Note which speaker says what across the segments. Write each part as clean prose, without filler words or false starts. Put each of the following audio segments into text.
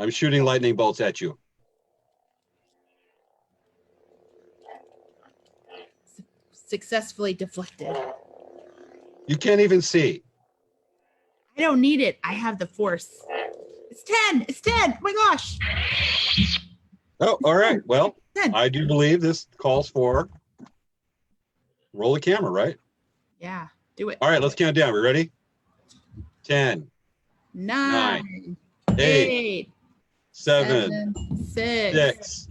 Speaker 1: I'm shooting lightning bolts at you.
Speaker 2: Successfully deflected.
Speaker 1: You can't even see.
Speaker 2: I don't need it. I have the force. It's 10. It's 10. Oh my gosh.
Speaker 1: Oh, all right. Well,
Speaker 2: 10.
Speaker 1: I do believe this calls for roll the camera, right?
Speaker 2: Yeah, do it.
Speaker 1: All right, let's count down. We ready? 10,
Speaker 2: 9,
Speaker 1: 8,
Speaker 2: 8,
Speaker 1: 7,
Speaker 2: 6,
Speaker 1: 6,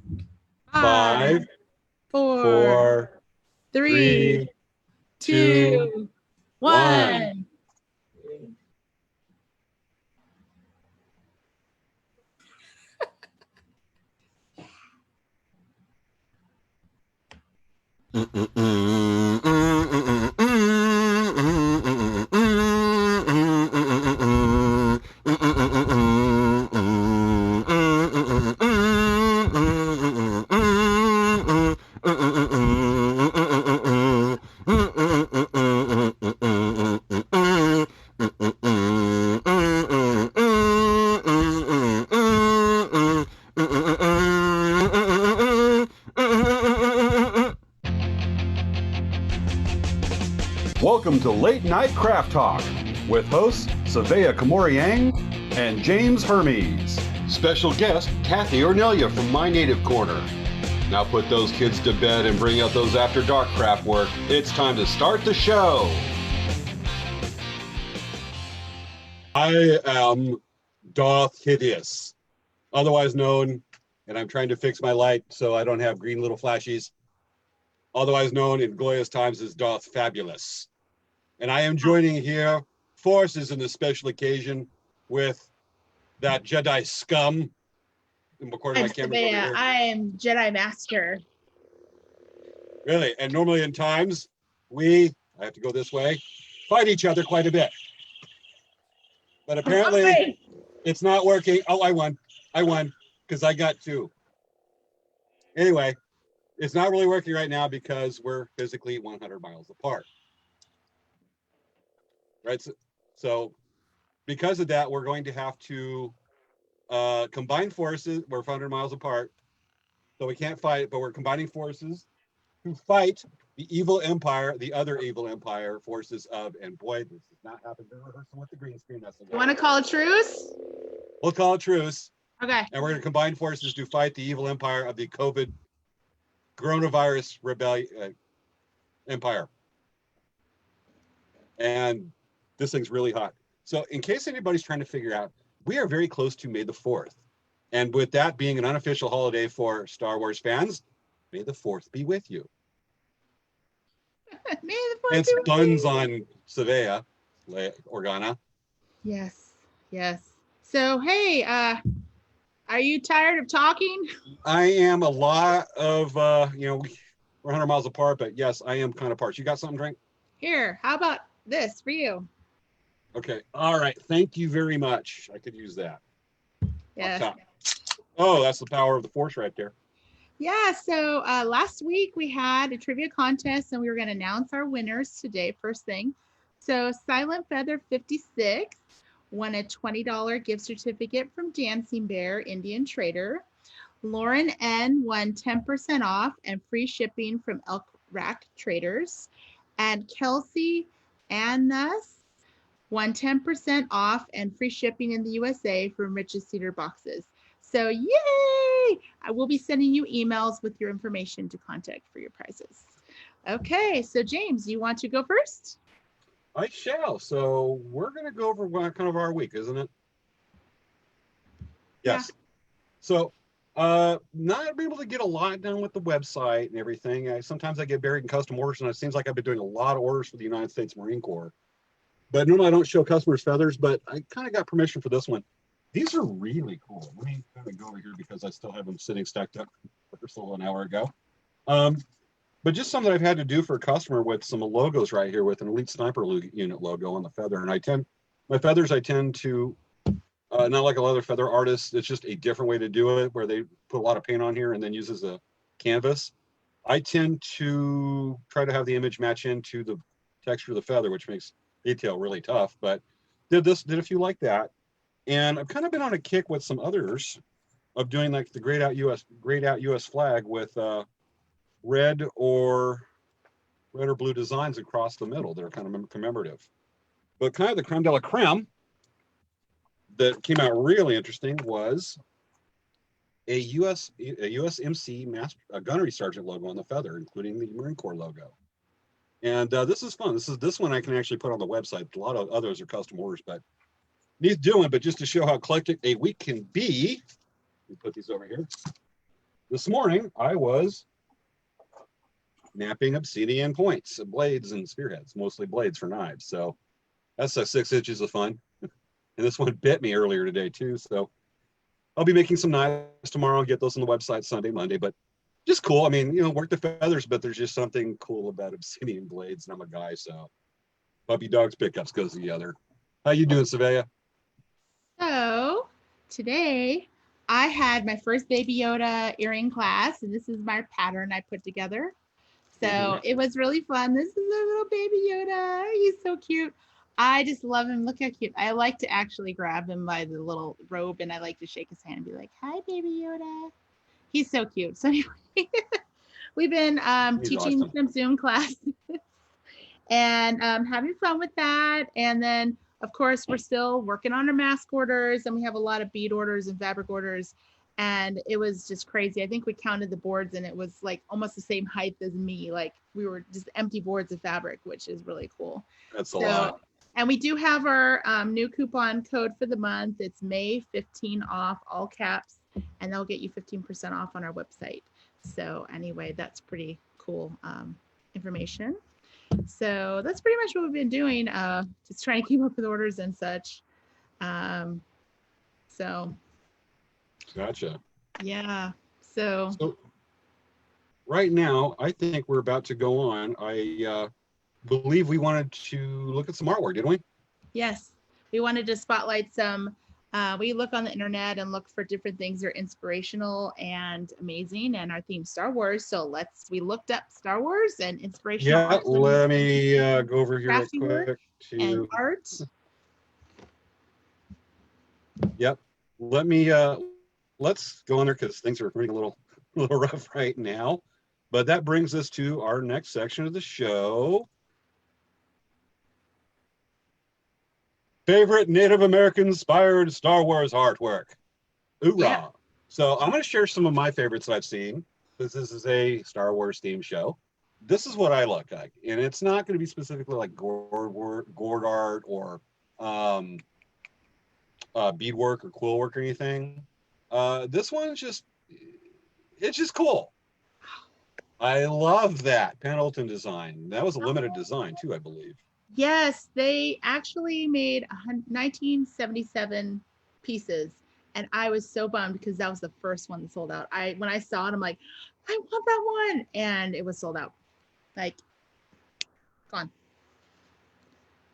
Speaker 2: 5,
Speaker 1: 5,
Speaker 2: 4,
Speaker 1: 4,
Speaker 2: 3,
Speaker 1: 3,
Speaker 2: 2,
Speaker 1: 2,
Speaker 2: 1.
Speaker 3: Welcome to Late Night Craft Talk with hosts Savea Kamoriang and James Hermes.
Speaker 1: Special guest, Cathy Ornelia from My Native Corner. Now put those kids to bed and bring out those after dark craft work. It's time to start the show. I am Darth Hideous, otherwise known, and I'm trying to fix my light so I don't have green little flashies, otherwise known in glorious times as Darth Fabulous. And I am joining here forces in this special occasion with that Jedi scum. I'm recording my camera over here.
Speaker 2: I am Jedi Master.
Speaker 1: Really? And normally in times, I have to go this way, fight each other quite a bit. But apparently it's not working. Oh, I won because I got 2. Anyway, it's not really working right now because we're physically 100 miles apart. Right? So because of that, we're going to have to combine forces. We're 100 miles apart, so we can't fight, but we're combining forces to fight the evil empire, the other evil empire forces of, and boy, this has not happened in rehearsal with the green screen.
Speaker 2: You want to call a truce?
Speaker 1: We'll call it truce.
Speaker 2: Okay.
Speaker 1: And we're going to combine forces to fight the evil empire of the COVID coronavirus rebellion empire. And this thing's really hot. So in case anybody's trying to figure out, we are very close to May the 4th. And with that being an unofficial holiday for Star Wars fans, May the 4th be with you.
Speaker 2: May the 4th
Speaker 1: It's buns on Savea, Organa.
Speaker 2: Yes, yes. So, hey, are you tired of talking?
Speaker 1: I am a lot of, we're 100 miles apart, but yes, I am kind of parched. You got something to drink?
Speaker 2: Here, how about this for you?
Speaker 1: Okay. All right. Thank you very much. I could use that.
Speaker 2: Yeah.
Speaker 1: Oh, that's the power of the Force right there.
Speaker 2: Yeah. So last week we had a trivia contest and we were going to announce our winners today, first thing. So Silent Feather 56 won a $20 gift certificate from Dancing Bear Indian Trader. Lauren N won 10% off and free shipping from Elk Rack Traders. And Kelsey Annas won 10% off and free shipping in the USA from Rich's Cedar Boxes. So yay! I will be sending you emails with your information to contact for your prizes. Okay, so James, you want to go first?
Speaker 1: I shall. So we're going to go over kind of our week, isn't it? Yes. Yeah. So not being able to get a lot done with the website and everything. Sometimes I get buried in custom orders, and it seems like I've been doing a lot of orders for the United States Marine Corps. But normally I don't show customers feathers, but I kind of got permission for this one. These are really cool. Let me kind of go over here because I still have them sitting stacked up rehearsal an hour ago. But just something I've had to do for a customer with some logos right here with an Elite Sniper Unit logo on the feather. And my feathers I tend to, not like a leather feather artist, it's just a different way to do it where they put a lot of paint on here and then uses a canvas. I tend to try to have the image match into the texture of the feather, which makes detail really tough, but did a few like that. And I've kind of been on a kick with some others of doing like the grayed out US flag with red or blue designs across the middle that are kind of commemorative. But kind of the creme de la creme that came out really interesting was a USMC gunnery sergeant logo on the feather, including the Marine Corps logo. And this is fun. This one I can actually put on the website. A lot of others are custom orders, but needs doing. But just to show how eclectic a week can be, let me put these over here. This morning I was knapping obsidian points, blades, and spearheads, mostly blades for knives. So that's 6 inches of fun. And this one bit me earlier today too. So I'll be making some knives tomorrow. I'll get those on the website Sunday, Monday, but just cool. I mean, work the feathers, but there's just something cool about obsidian blades. And I'm a guy, so puppy dogs pickups goes together. How you doing, Savea?
Speaker 2: So today I had my first Baby Yoda earring class, and this is my pattern I put together. So it was really fun. This is a little Baby Yoda. He's so cute. I just love him. Look how cute. I like to actually grab him by the little robe, and I like to shake his hand and be like, "Hi, Baby Yoda." He's so cute. So anyway, we've been teaching some Zoom classes and having fun with that. And then, of course, we're still working on our mask orders, and we have a lot of bead orders and fabric orders. And it was just crazy. I think we counted the boards, and it was like almost the same height as me. Like we were just empty boards of fabric, which is really cool.
Speaker 1: That's a lot.
Speaker 2: And we do have our new coupon code for the month. It's May 15 off, all caps, and they'll get you 15% off on our website. So anyway, that's pretty cool information. So that's pretty much what we've been doing, just trying to keep up with orders and such. So.
Speaker 1: Gotcha.
Speaker 2: Yeah. So
Speaker 1: right now, I think we're about to go on. I believe we wanted to look at some artwork, didn't we?
Speaker 2: Yes. We wanted to spotlight some. We look on the internet and look for different things that are inspirational and amazing, and our theme Star Wars. So we looked up Star Wars and inspirational.
Speaker 1: Yeah, let me go over here real quick
Speaker 2: and art.
Speaker 1: Yep. Let's go on there because things are running a little rough right now. But that brings us to our next section of the show. Favorite Native American inspired Star Wars artwork. Hoorah. Yeah. So I'm going to share some of my favorites that I've seen. This is a Star Wars themed show. This is what I look like. And it's not going to be specifically like gourd art or beadwork or quill work or anything. This one's it's just cool. I love that Pendleton design. That was a limited design too, I believe.
Speaker 2: Yes, they actually made 1977 pieces, and I was so bummed because that was the first one that sold out. When I saw it, I'm like, I want that one, and it was sold out, like gone.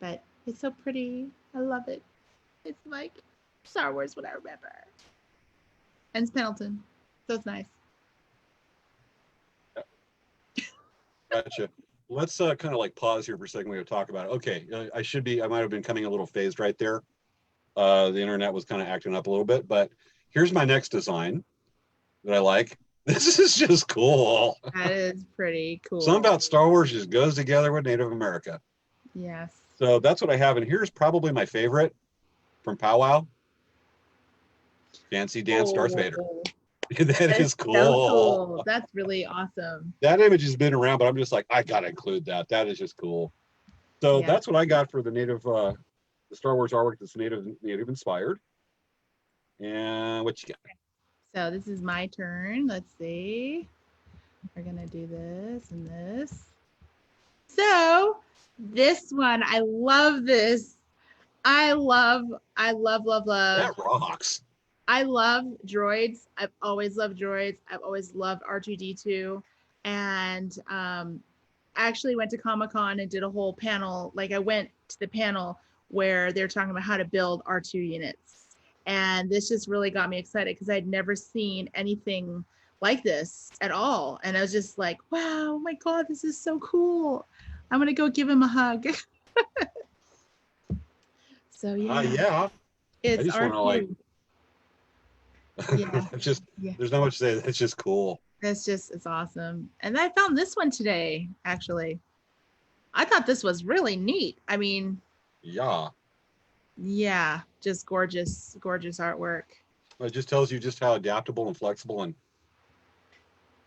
Speaker 2: But it's so pretty. I love it. It's like Star Wars, what I remember. And it's Pendleton, so it's nice.
Speaker 1: Gotcha. Let's kind of like pause here for a second. We have to talk about it. Okay, I might have been coming a little phased right there. The internet was kind of acting up a little bit, but here's my next design that I like. This is just cool.
Speaker 2: That is pretty cool.
Speaker 1: Something about Star Wars just goes together with Native America.
Speaker 2: Yes.
Speaker 1: So that's what I have. And here's probably my favorite from Powwow. Fancy Dance Darth Vader. That is cool.
Speaker 2: So cool. That's really awesome.
Speaker 1: That image has been around, but I'm just like, I gotta include that. That is just cool. So that's what I got for the native, the Star Wars artwork that's native inspired. And what you got?
Speaker 2: So this is my turn. Let's see. We're gonna do this and this. So this one, I love this. I love.
Speaker 1: That rocks.
Speaker 2: I love droids. I've always loved droids. I've always loved R2-D2. And I actually went to Comic-Con and did a whole panel. Like I went to the panel where they're talking about how to build R2 units. And this just really got me excited because I'd never seen anything like this at all. And I was just like, wow, oh my God, this is so cool. I'm going to go give him a hug. So yeah.
Speaker 1: Yeah.
Speaker 2: It's
Speaker 1: just
Speaker 2: our
Speaker 1: want to like,
Speaker 2: yeah,
Speaker 1: it's just,
Speaker 2: yeah.
Speaker 1: there's not much to say. It's just cool.
Speaker 2: It's awesome. And I found this one today, actually. I thought this was really neat. I mean,
Speaker 1: Yeah.
Speaker 2: yeah, just gorgeous, gorgeous artwork.
Speaker 1: It just tells you just how adaptable and flexible and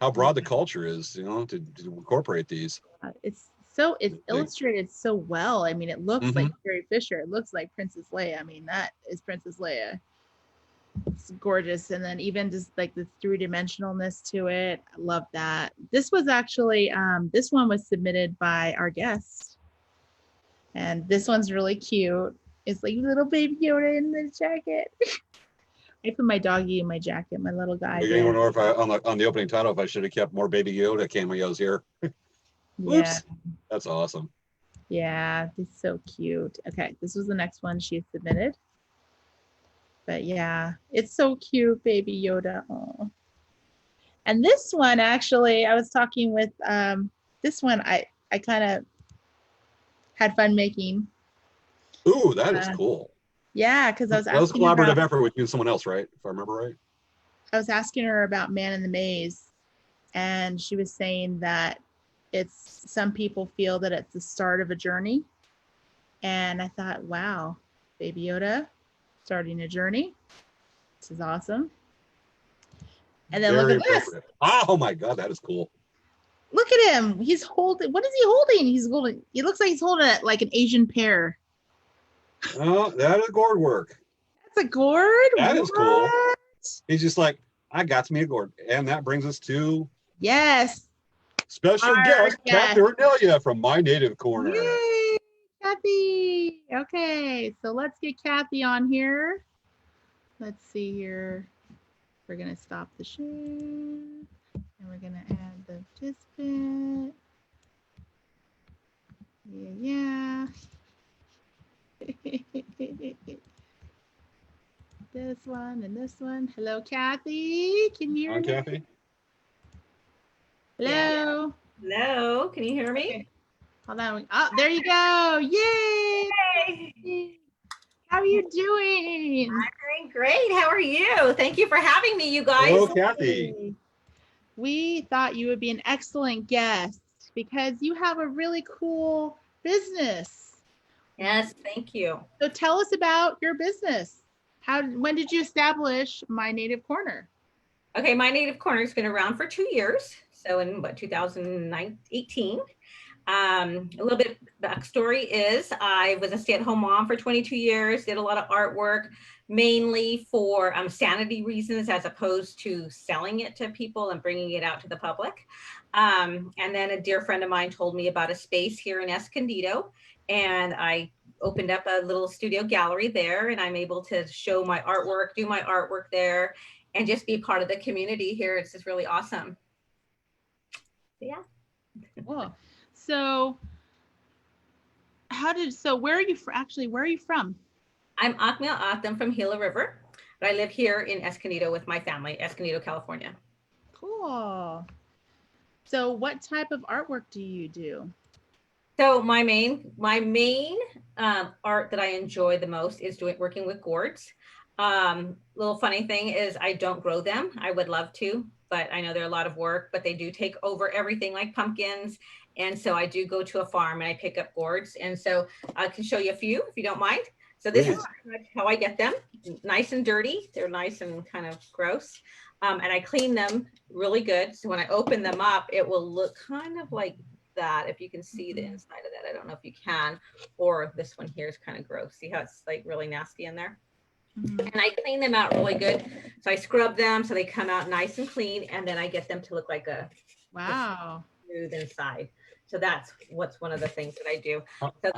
Speaker 1: how broad the culture is, you know, to incorporate these.
Speaker 2: It's illustrated so well. I mean, it looks like
Speaker 1: Mm-hmm.
Speaker 2: Carrie Fisher. It looks like Princess Leia. I mean, that is Princess Leia. It's gorgeous. And then even just like the three-dimensionalness to it. I love that. This was actually this one was submitted by our guest. And this one's really cute. It's like little baby Yoda in the jacket. I put my doggy in my jacket, my little guy.
Speaker 1: Anyone know if I on the opening title if I should have kept more Baby Yoda cameos here?
Speaker 2: Yeah.
Speaker 1: Oops. That's awesome.
Speaker 2: Yeah, it's so cute. Okay, this was the next one she submitted. But yeah, it's so cute, baby Yoda. Aww. And this one, actually, I was talking with this one I kind of had fun making.
Speaker 1: Ooh, that is cool.
Speaker 2: Yeah, because I was
Speaker 1: That was a
Speaker 2: asking
Speaker 1: collaborative
Speaker 2: about,
Speaker 1: effort with you and someone else, right? If I remember right.
Speaker 2: I was asking her about Man in the Maze, and she was saying that it's some people feel that it's the start of a journey. And I thought, wow, baby Yoda starting a journey. This is awesome. And then
Speaker 1: Very
Speaker 2: look at this.
Speaker 1: appropriate. Oh my God, that is cool.
Speaker 2: Look at him. He's holding, what is he holding? He's holding, he looks like he's holding it like an Asian pear.
Speaker 1: Oh, that is gourd work.
Speaker 2: That's a gourd?
Speaker 1: That
Speaker 2: what?
Speaker 1: is cool. He's just like, I got me a gourd. And that brings us to
Speaker 2: Yes.
Speaker 1: special guest, Cathy Ornelia from My Native Corner.
Speaker 2: Yay, Cathy. Okay, so let's get Cathy on here. Let's see here. We're going to stop the share. And we're going to add the participant. Yeah. This one and this one. Hello, Cathy. Can you hear me?
Speaker 1: Cathy?
Speaker 2: Hello.
Speaker 4: Yeah. Hello. Can you hear me?
Speaker 2: Okay. Hold on. Oh, there you go. Yay.
Speaker 4: Hey.
Speaker 2: How are you doing?
Speaker 4: I'm doing great. How are you? Thank you for having me, you guys.
Speaker 1: Hello, Cathy.
Speaker 2: We thought you would be an excellent guest because you have a really cool business.
Speaker 4: Yes, thank you.
Speaker 2: So tell us about your business. When did you establish My Native Corner?
Speaker 4: Okay, My Native Corner has been around for 2 years. So in 2018. A little bit backstory is I was a stay-at-home mom for 22 years, did a lot of artwork, mainly for sanity reasons, as opposed to selling it to people and bringing it out to the public. And then a dear friend of mine told me about a space here in Escondido, and I opened up a little studio gallery there, and I'm able to show my artwork, do my artwork there, and just be part of the community here. It's just really awesome. Yeah.
Speaker 2: Cool. So where are you where are you from?
Speaker 4: I'm Akmil Atham from Gila River, but I live here in Escondido with my family, Escondido, California.
Speaker 2: Cool. So what type of artwork do you do?
Speaker 4: So my main art that I enjoy the most is working with gourds. Little funny thing is I don't grow them. I would love to, but I know they're a lot of work, but they do take over everything like pumpkins. And so I do go to a farm and I pick up gourds. And so I can show you a few if you don't mind. So this is how I get them, nice and dirty. They're nice and kind of gross. And I clean them really good. So when I open them up, it will look kind of like that. If you can see the inside of that, I don't know if you can, or this one here is kind of gross. See how it's like really nasty in there? And I clean them out really good. So I scrub them so they come out nice and clean, and then I get them to look like a smooth inside. So that's one of the things that I do. So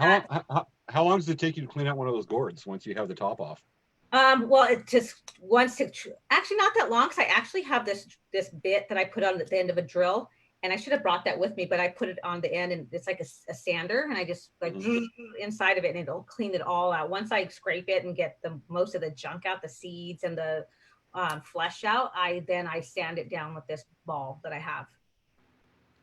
Speaker 1: how long does it take you to clean out one of those gourds once you have the top off?
Speaker 4: Well, it just actually not that long, because I actually have this bit that I put on at the end of a drill, and I should have brought that with me, but I put it on the end, and it's like a sander, and I just like inside of it, and it'll clean it all out. Once I scrape it and get most of the junk out, the seeds and the flesh out, I sand it down with this ball that I have.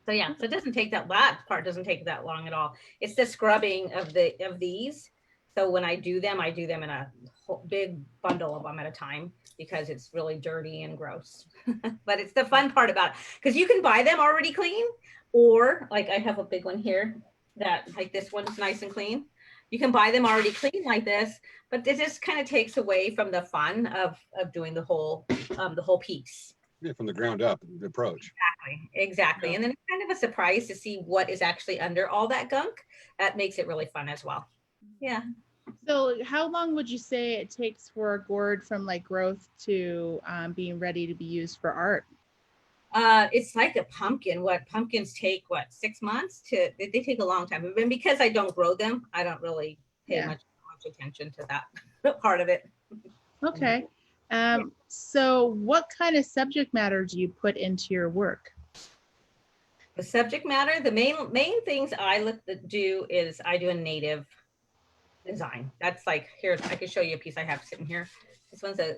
Speaker 4: So yeah, so it doesn't take that part doesn't take that long at all. It's the scrubbing of these So when I do them in a whole big bundle of them at a time because it's really dirty and gross. But it's the fun part about it because you can buy them already clean, or like I have a big one here that like this one's nice and clean. You can buy them already clean like this, but it just kind of takes away from the fun of doing the whole piece.
Speaker 1: Yeah, from the ground up, the approach.
Speaker 4: Exactly.
Speaker 1: Yeah.
Speaker 4: And then it's kind of a surprise to see what is actually under all that gunk. That makes it really fun as well. Yeah.
Speaker 2: So how long would you say it takes for a gourd from like growth to being ready to be used for art?
Speaker 4: It's like a pumpkin. What pumpkins take, 6 months they take a long time. And because I don't grow them, I don't really pay much attention to that part of it.
Speaker 2: Okay. So what kind of subject matter do you put into your work?
Speaker 4: The subject matter, the main things I do is I do a native design. That's like, here, I can show you a piece I have sitting here. This one's a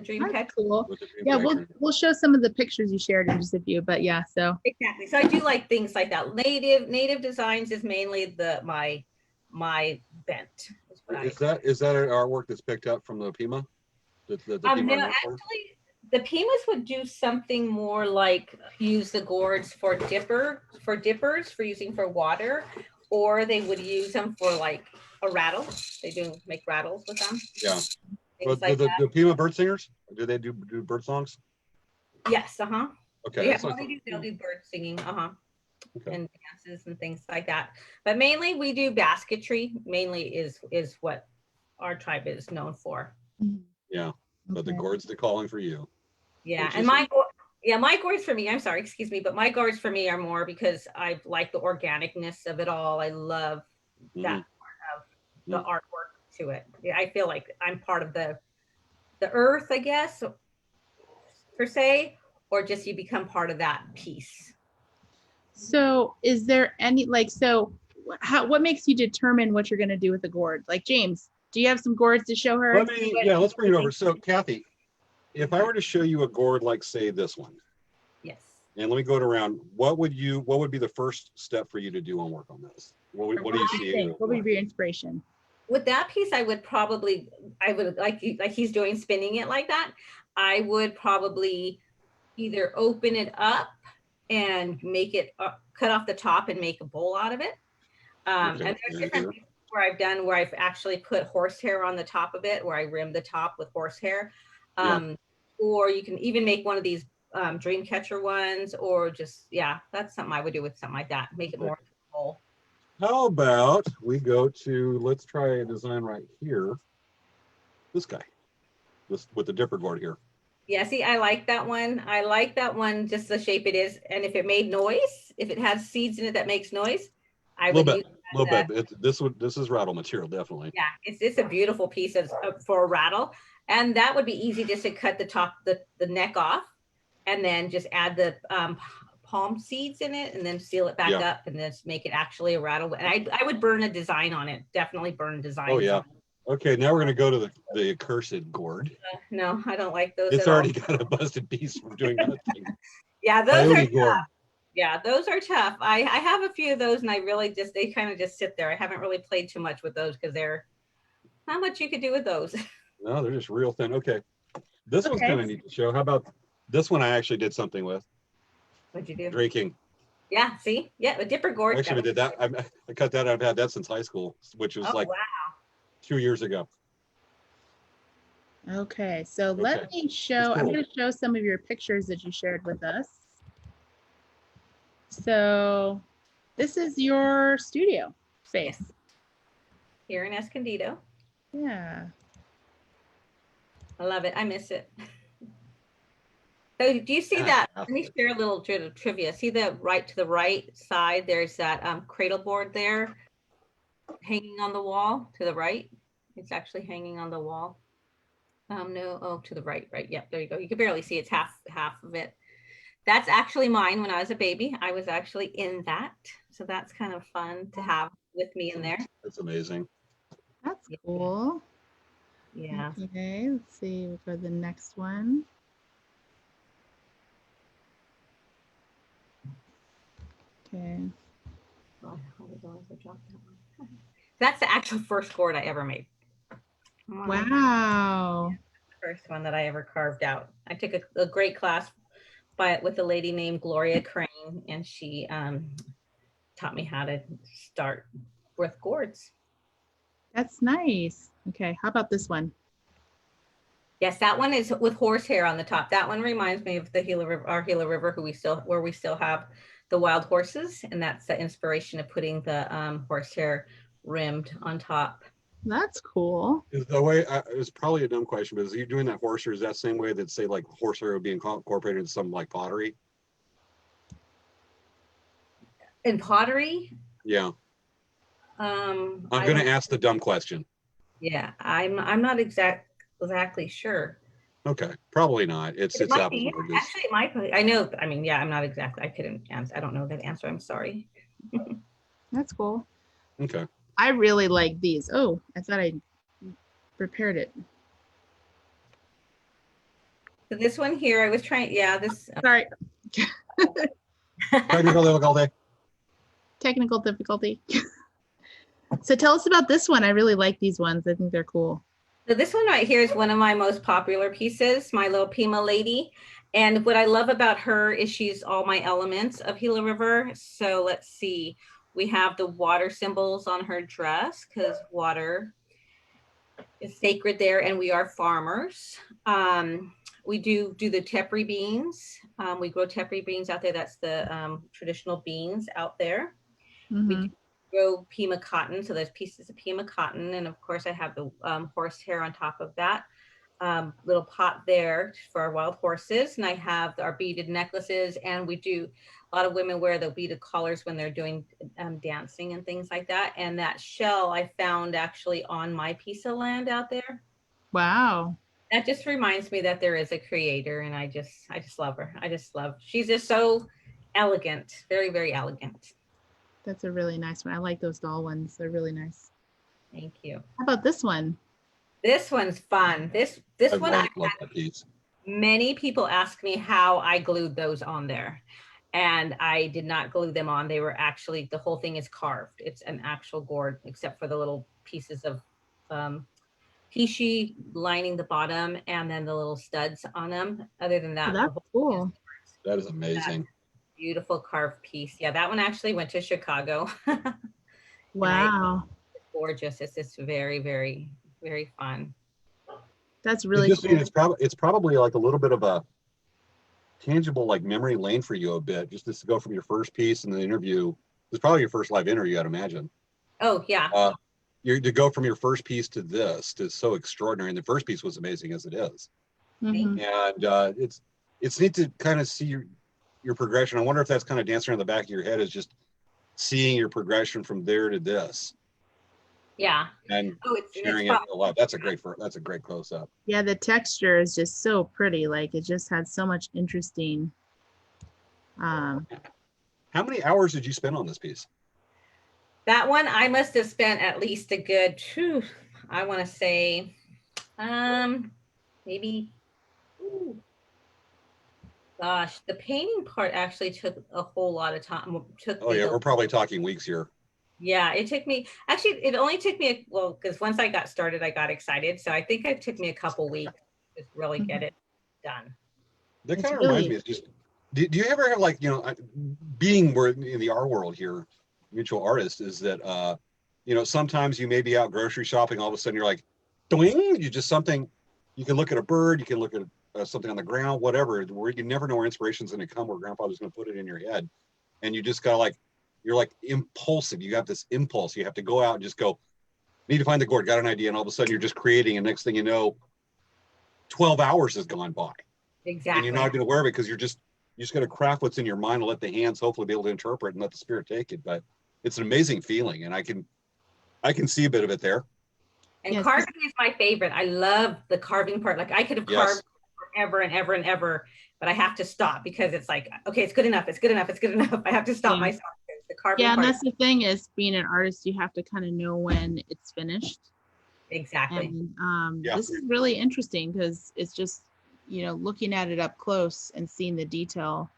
Speaker 4: dream catcher.
Speaker 2: Cool. Yeah, we'll show some of the pictures you shared in just a few, but yeah, so.
Speaker 4: Exactly. So I do like things like that. Native designs is mainly my bent.
Speaker 1: Is that an artwork that's picked up from the Pima?
Speaker 4: No, actually, the Pimas would do something more like use the gourds for dippers for using for water, or they would use them for like a rattle. They do make rattles with them.
Speaker 1: Yeah. But like the Pima bird singers, do they do bird songs?
Speaker 4: Yes.
Speaker 1: Okay.
Speaker 4: Yeah, they'll do bird singing. Okay. And dances and things like that. But mainly we do basketry. Mainly is what our tribe is known for.
Speaker 1: Yeah. But the gourds, they're calling for you.
Speaker 4: Yeah. And my gourds for me, I'm sorry, excuse me, but my gourds for me are more because I like the organicness of it all. I love that part of the artwork to it. Yeah, I feel like I'm part of the earth, I guess, per se, or just you become part of that piece.
Speaker 2: So is there any, what makes you determine what you're going to do with the gourd? Like, James, do you have some gourds to show her?
Speaker 1: Let's bring it over. So Kathy, if I were to show you a gourd like, say, this one.
Speaker 4: Yes.
Speaker 1: And let me go around. What would be the first step for you to do on work on this? What do you see?
Speaker 2: What would be your inspiration?
Speaker 4: With that piece, I would like he's doing, spinning it like that. I would probably either open it up and make it cut off the top and make a bowl out of it. And there's different pieces where I've actually put horsehair on the top of it, where I rim the top with horsehair. Or you can even make one of these dream catcher ones, or just, that's something I would do with something like that. Make it more bowl.
Speaker 1: How about we go to, let's try a design right here. This guy, with the dipper gourd here.
Speaker 4: Yeah, see, I like that one. I like that one, just the shape it is. And if it made noise, if it has seeds in it that makes noise, I would use
Speaker 1: a little bit. This is rattle material, definitely.
Speaker 4: Yeah, it's a beautiful piece for a rattle. And that would be easy, just to cut the top, the neck off, and then just add the palm seeds in it, and then seal it back up, and then make it actually a rattle. And I would burn a design on it. Definitely burn designs.
Speaker 1: Oh yeah. Okay, now we're gonna go to the accursed gourd.
Speaker 4: No, I don't like those.
Speaker 1: It's already got a busted piece from doing nothing.
Speaker 4: Yeah, those are tough. Yeah, those are tough. I have a few of those, and they kind of just sit there. I haven't really played too much with those because they're not much you could do with those.
Speaker 1: No, they're just real thin. Okay, this one's kind of neat to show. How about this one? I actually did something with.
Speaker 4: What'd you do?
Speaker 1: Drinking.
Speaker 4: Yeah, see? Yeah, a dipper gourd.
Speaker 1: Actually, I did that. I cut that out. I've had that since high school, which was 2 years ago.
Speaker 2: Okay, so let me show, cool. I'm going to show some of your pictures that you shared with us. So this is your studio space.
Speaker 4: Here in Escondido.
Speaker 2: Yeah.
Speaker 4: I love it. I miss it. So do you see that? Let me share a little trivia. See to the right side, there's that cradle board there hanging on the wall to the right. It's actually hanging on the wall. To the right. Yep, there you go. You can barely see, it's half of it. That's actually mine when I was a baby. I was actually in that. So that's kind of fun to have with me in there.
Speaker 1: That's amazing.
Speaker 2: That's cool.
Speaker 4: Yeah.
Speaker 2: Okay, let's see. We'll go to the next one.
Speaker 4: Okay. So That's the actual first gourd I ever made.
Speaker 2: Wow.
Speaker 4: First one that I ever carved out. I took a great class with a lady named Gloria Crane, and she taught me how to start with gourds.
Speaker 2: That's nice. Okay, how about this one?
Speaker 4: Yes, that one is with horsehair on the top. That one reminds me of the Gila River, our Gila River, where we still have the wild horses, and that's the inspiration of putting the horsehair rimmed on top.
Speaker 2: That's cool.
Speaker 1: Is the way it's probably a dumb question, but is you doing that horsehair? Is that same way that say like horsehair would be incorporated in some like pottery?
Speaker 4: In pottery?
Speaker 1: Yeah.
Speaker 4: I'm
Speaker 1: going to ask the dumb question.
Speaker 4: Yeah, I'm not exactly sure.
Speaker 1: Okay, probably not. It's apples and oranges.
Speaker 4: Actually, it might be. I know. I mean, yeah, I'm not exactly. I couldn't answer. I don't know that answer. I'm sorry.
Speaker 2: That's cool.
Speaker 1: Okay.
Speaker 2: I really like these. Oh, I thought I prepared it.
Speaker 4: So this one here, I was trying. Yeah, this.
Speaker 2: Sorry.
Speaker 1: Technical difficulty.
Speaker 2: Technical difficulty. So tell us about this one. I really like these ones. I think they're cool.
Speaker 4: So this one right here is one of my most popular pieces, my little Pima lady. And what I love about her is she's all my elements of Gila River. So let's see. We have the water symbols on her dress because water is sacred there, and we are farmers. We do the tepary beans. We grow tepary beans out there. That's the traditional beans out there.
Speaker 2: Mm-hmm.
Speaker 4: We grow Pima cotton, so there's pieces of Pima cotton, and of course I have the horsehair on top of that. Little pot there for our wild horses, and I have our beaded necklaces, and we do a lot of women wear the beaded collars when they're doing dancing and things like that. And that shell I found actually on my piece of land out there.
Speaker 2: Wow.
Speaker 4: That just reminds me that there is a creator, and I just love her. She's just so elegant, very, very elegant.
Speaker 2: That's a really nice one. I like those doll ones. They're really nice.
Speaker 4: Thank you.
Speaker 2: How about this one?
Speaker 4: This one's fun. This one, I love that piece. Many people ask me how I glued those on there, and I did not glue them on. They were actually, the whole thing is carved. It's an actual gourd, except for the little pieces of Kishi lining the bottom, and then the little studs on them. Other than that,
Speaker 2: that's cool.
Speaker 1: That is amazing.
Speaker 4: Beautiful carved piece. Yeah, that one actually went to Chicago.
Speaker 2: Wow.
Speaker 4: It's gorgeous. It's just very, very, very fun.
Speaker 2: That's really cool.
Speaker 1: It's probably like a little bit of a tangible like memory lane for you a bit, just to go from your first piece in the interview. It's probably your first live interview, I'd imagine.
Speaker 4: Oh yeah.
Speaker 1: To go from your first piece to this is so extraordinary, and the first piece was amazing as it is.
Speaker 2: Mm-hmm.
Speaker 1: And it's neat to kind of see your progression. I wonder if that's kind of dancing around the back of your head, is just seeing your progression from there to this.
Speaker 4: Yeah.
Speaker 1: And sharing it a lot. That's a great close up.
Speaker 2: Yeah, the texture is just so pretty. Like, it just has so much interesting.
Speaker 1: How many hours did you spend on this piece?
Speaker 4: That one I must have spent at least a good, I want to say, maybe. Gosh, the painting part actually took a whole lot of time.
Speaker 1: We're probably talking weeks here.
Speaker 4: Yeah, it only took me, because once I got started, I got excited. So I think it took me a couple weeks to really get it done.
Speaker 1: That kind of reminds me, it's just, do you ever have like, being in the art world here, mutual artists, is that, sometimes you may be out grocery shopping, all of a sudden you're like, doing, you can look at a bird, you can look at something on the ground, whatever, where you never know where inspiration's going to come, where grandfather's going to put it in your head. And you just got to you're like impulsive. You have this impulse. You have to go out and just go, need to find the gourd, got an idea. And all of a sudden you're just creating. And next thing you know, 12 hours has gone by.
Speaker 4: Exactly.
Speaker 1: And you're not even aware of it, because you're just got to craft what's in your mind and let the hands hopefully be able to interpret and let the spirit take it. But it's an amazing feeling. And I can see a bit of it there.
Speaker 4: And carving is my favorite. I love the carving part. Like, I could have carved forever and ever and ever, but I have to stop, because it's like, okay, it's good enough. It's good enough. It's good enough. I have to stop myself. The carving part.
Speaker 2: And that's the thing, is being an artist, you have to kind of know when it's finished.
Speaker 4: Exactly.
Speaker 2: And this is really interesting, because it's just, looking at it up close and seeing the detail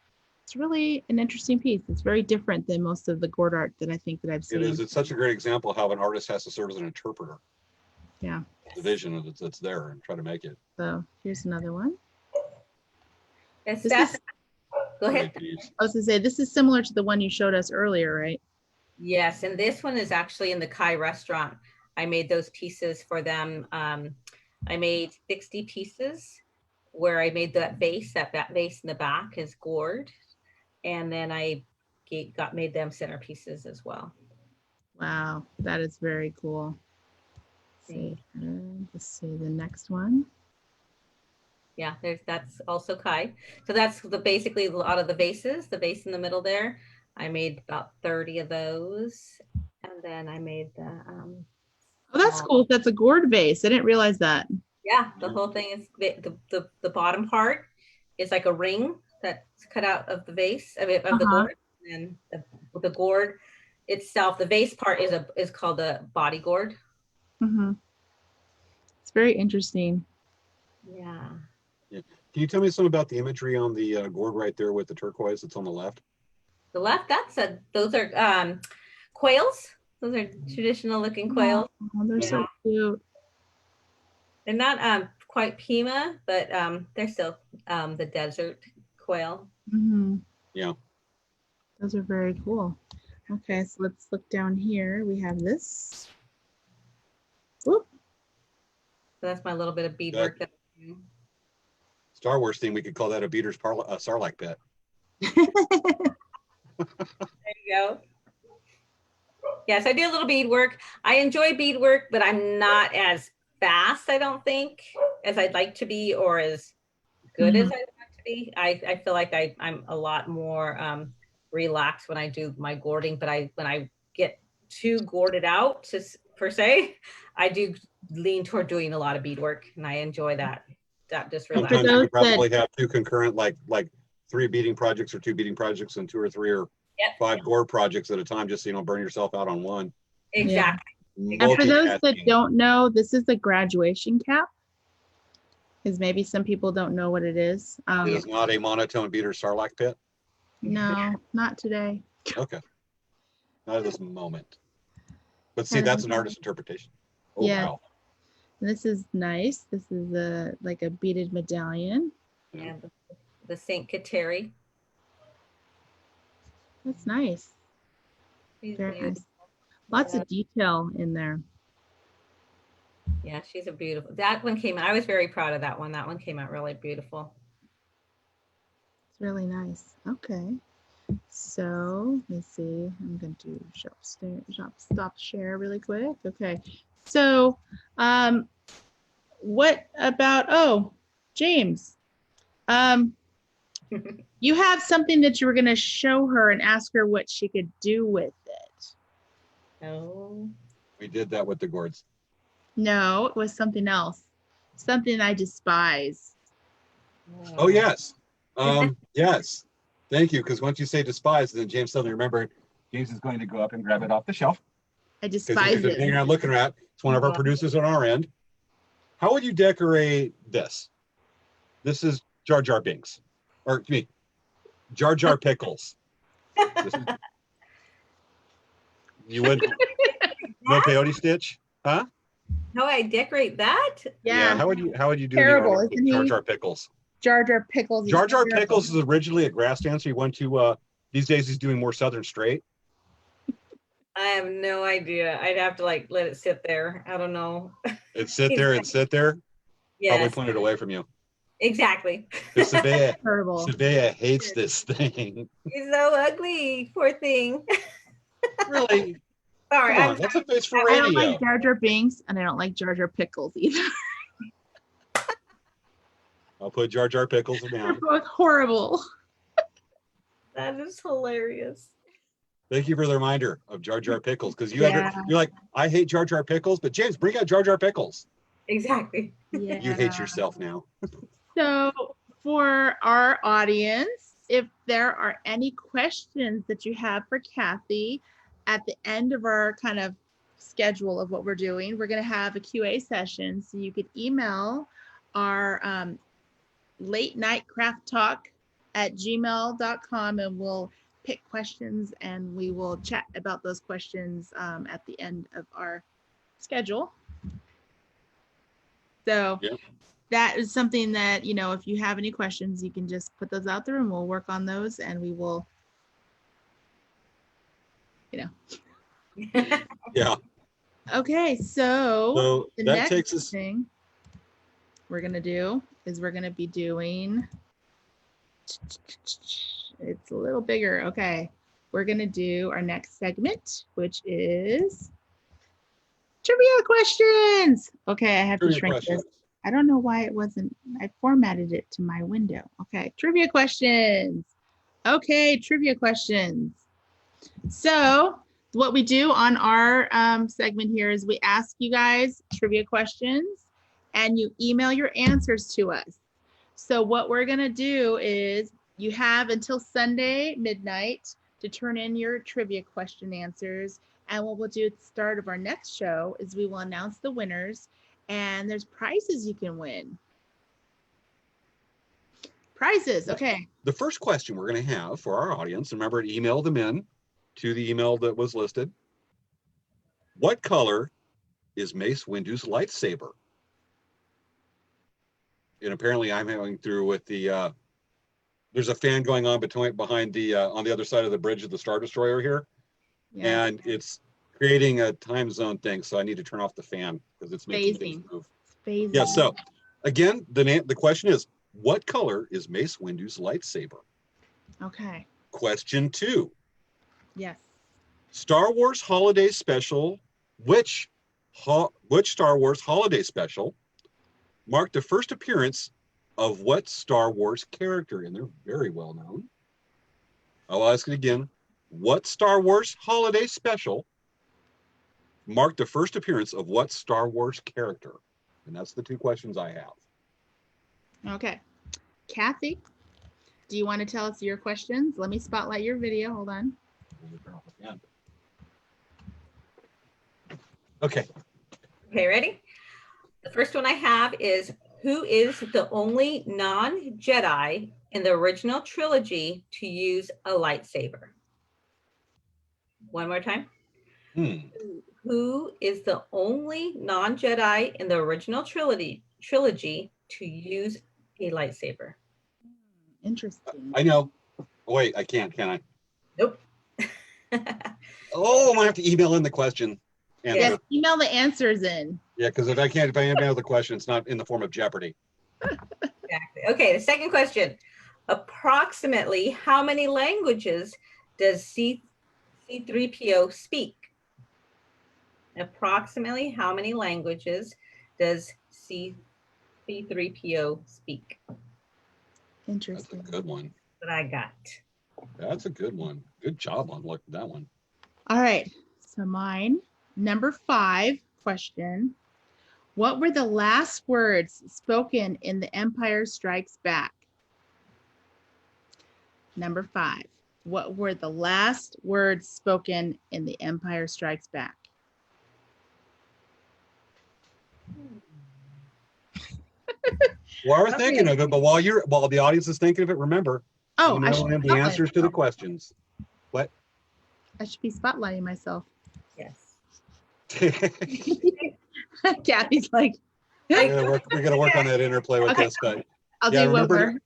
Speaker 2: It's really an interesting piece. It's very different than most of the gourd art that I think that I've seen.
Speaker 1: It is. It's such a great example of how an artist has to serve as an interpreter.
Speaker 2: Yeah.
Speaker 1: The vision that's there and try to make it.
Speaker 2: So here's another one.
Speaker 4: It's
Speaker 2: This
Speaker 4: fast.
Speaker 2: is,
Speaker 4: Go ahead.
Speaker 2: I was gonna say, this is similar to the one you showed us earlier, right?
Speaker 4: Yes, and this one is actually in the Kai restaurant. I made those pieces for them. I made 60 pieces where I made that vase. That vase in the back is gourd, and then I made them centerpieces as well.
Speaker 2: Wow, that is very cool. Let's see the next one.
Speaker 4: Yeah, that's also Kai. So that's basically a lot of the vases. The vase in the middle there. I made about 30 of those, and then I made the.
Speaker 2: Oh, that's cool. That's a gourd vase. I didn't realize that.
Speaker 4: Yeah, the whole thing is the bottom part is like a ring that's cut out of the vase of the gourd, and the gourd itself, the vase part is called the body gourd.
Speaker 2: Mm-hmm. It's very interesting.
Speaker 4: Yeah.
Speaker 1: Can you tell me something about the imagery on the gourd right there with the turquoise that's on the left?
Speaker 4: The left, those are quails. Those are traditional looking quails.
Speaker 2: Oh, they're so cute.
Speaker 4: They're not quite Pima, but they're still the desert quail.
Speaker 2: Mm-hmm.
Speaker 1: Yeah.
Speaker 2: Those are very cool. Okay, so let's look down here. We have this. Whoop.
Speaker 4: So that's my little bit of beadwork that I do.
Speaker 1: Star Wars theme, we could call that a beater's sarlacc pit.
Speaker 4: There you go. Yes, I do a little beadwork. I enjoy beadwork, but I'm not as fast, I don't think, as I'd like to be, or as good as I'd like to be. I feel like I'm a lot more relaxed when I do my gourding, but when I get too gourded out, per se, I do lean toward doing a lot of beadwork, and I enjoy that. That just relaxes.
Speaker 1: Sometimes you could probably have two concurrent, like 3 beading projects or 2 beading projects and 2 or 3 or 5 gourd projects at a time, just so you don't burn yourself out on one.
Speaker 4: Exactly.
Speaker 2: And for those that don't know, this is the graduation cap, because maybe some people don't know what it is.
Speaker 1: It is not a monotone beater's sarlacc pit?
Speaker 2: No, not today.
Speaker 1: Okay. Not at this moment. But see, that's an artist's interpretation. Oh,
Speaker 2: yeah.
Speaker 1: wow.
Speaker 2: This is nice. This is like a beaded medallion.
Speaker 4: Yeah, the Saint Kateri.
Speaker 2: That's nice.
Speaker 4: She's
Speaker 2: very
Speaker 4: beautiful.
Speaker 2: nice. Lots of detail in there.
Speaker 4: Yeah, she's a beautiful. That one came out. I was very proud of that one. That one came out really beautiful.
Speaker 2: It's really nice. Okay. So let's see. I'm going to stop share really quick. Okay. So what about, James, you have something that you were going to show her and ask her what she could do with it.
Speaker 4: Oh.
Speaker 1: We did that with the gourds.
Speaker 2: No, it was something else. Something I despise.
Speaker 1: Oh, yes. Yes. Thank you. Because once you say despise, then James suddenly remembered James is going to go up and grab it off the shelf.
Speaker 2: I despise it.
Speaker 1: You're not looking at. It's one of our producers on our end. How would you decorate this? This is Jar Jar Binks. Or me, Jar Jar Pickles. You went peyote stitch? Huh?
Speaker 4: How I decorate that?
Speaker 2: Yeah.
Speaker 1: How would you do
Speaker 2: Terrible,
Speaker 1: the Jar Jar Pickles?
Speaker 2: Jar Jar Pickles.
Speaker 1: Jar Jar Pickles is originally a grass dancer. He went to these days he's doing more Southern Straight.
Speaker 4: I have no idea. I'd have to let it sit there. I don't know.
Speaker 1: It'd sit there.
Speaker 4: Yes.
Speaker 1: Probably pointed away from you.
Speaker 4: Exactly.
Speaker 1: Sabea hates this thing.
Speaker 4: He's so ugly. Poor thing.
Speaker 1: Really?
Speaker 4: Sorry.
Speaker 1: Come on, that's a face for
Speaker 2: I
Speaker 1: radio.
Speaker 2: don't like Jar Jar Binks, and I don't like Jar Jar Pickles either.
Speaker 1: I'll put Jar Jar Pickles
Speaker 2: They're
Speaker 1: down.
Speaker 2: both horrible.
Speaker 4: That is hilarious.
Speaker 1: Thank you for the reminder of Jar Jar Pickles, because you're like, I hate Jar Jar Pickles, but James, bring out Jar Jar Pickles.
Speaker 4: Exactly.
Speaker 2: Yeah.
Speaker 1: You hate yourself now.
Speaker 2: So for our audience, if there are any questions that you have for Cathy at the end of our kind of schedule of what we're doing, we're going to have a QA session. So you could email our latenightcrafttalk latenightcrafttalk@gmail.com, and we'll pick questions and we will chat about those questions at the end of our schedule. So
Speaker 1: Yep.
Speaker 2: that is something that, if you have any questions, you can just put those out there and we'll work on those, and we will,
Speaker 1: Yeah.
Speaker 2: Okay, so the
Speaker 1: that
Speaker 2: next
Speaker 1: takes us.
Speaker 2: thing we're going to do is we're going to be doing, it's a little bigger. Okay. We're going to do our next segment, which is trivia questions. Okay, I have to shrink this. I don't know why it wasn't, I formatted it to my window. Okay, trivia questions. Okay, trivia questions. So what we do on our segment here is we ask you guys trivia questions and you email your answers to us. So what we're going to do is you have until Sunday midnight to turn in your trivia question answers. And what we'll do at the start of our next show is we will announce the winners, and there's prizes you can win. Prizes, okay.
Speaker 1: The first question we're going to have for our audience, remember to email them in to the email that was listed. What color is Mace Windu's lightsaber? And apparently I'm going through with the, there's a fan going on behind the, on the other side of the bridge of the Star Destroyer here. Yeah. And it's creating a time zone thing. So I need to turn off the fan because it's making things move.
Speaker 2: Phasing.
Speaker 1: Yeah, so again, the question is, what color is Mace Windu's lightsaber?
Speaker 2: Okay.
Speaker 1: Question 2.
Speaker 2: Yes.
Speaker 1: Star Wars Holiday Special, which Star Wars Holiday Special marked the first appearance of what Star Wars character? And they're very well known. I'll ask it again. What Star Wars Holiday Special marked the first appearance of what Star Wars character? And that's the 2 questions I have.
Speaker 2: Okay. Cathy, do you want to tell us your questions? Let me spotlight your video. Hold on.
Speaker 1: Okay.
Speaker 4: Okay, ready? The first one I have is, who is the only non-Jedi in the original trilogy to use a lightsaber? One more time. Who is the only non-Jedi in the original trilogy to use a lightsaber?
Speaker 2: Interesting.
Speaker 1: I know. Oh, wait, I can't, can I?
Speaker 4: Nope.
Speaker 1: Oh, I'm gonna have to email in the question. Answer.
Speaker 2: Yes, email the answers in.
Speaker 1: Yeah, because if I email the question, it's not in the form of Jeopardy.
Speaker 4: Exactly. Okay, the second question. Approximately how many languages does C3PO speak? Approximately how many languages does C3PO speak?
Speaker 2: Interesting.
Speaker 1: That's a good one.
Speaker 4: What I got.
Speaker 1: That's a good one. Good job on that one.
Speaker 2: All right. So mine, number 5 question. What were the last words spoken in The Empire Strikes Back? Number 5. What were the last words spoken in The Empire Strikes Back?
Speaker 1: Well, we're thinking of it, but while the audience is thinking of it, remember, email in the answers to the questions. What?
Speaker 2: I should be spotlighting myself.
Speaker 4: Yes.
Speaker 2: Cathy's like,
Speaker 1: we're gonna work on that interplay with this, but
Speaker 2: I'll do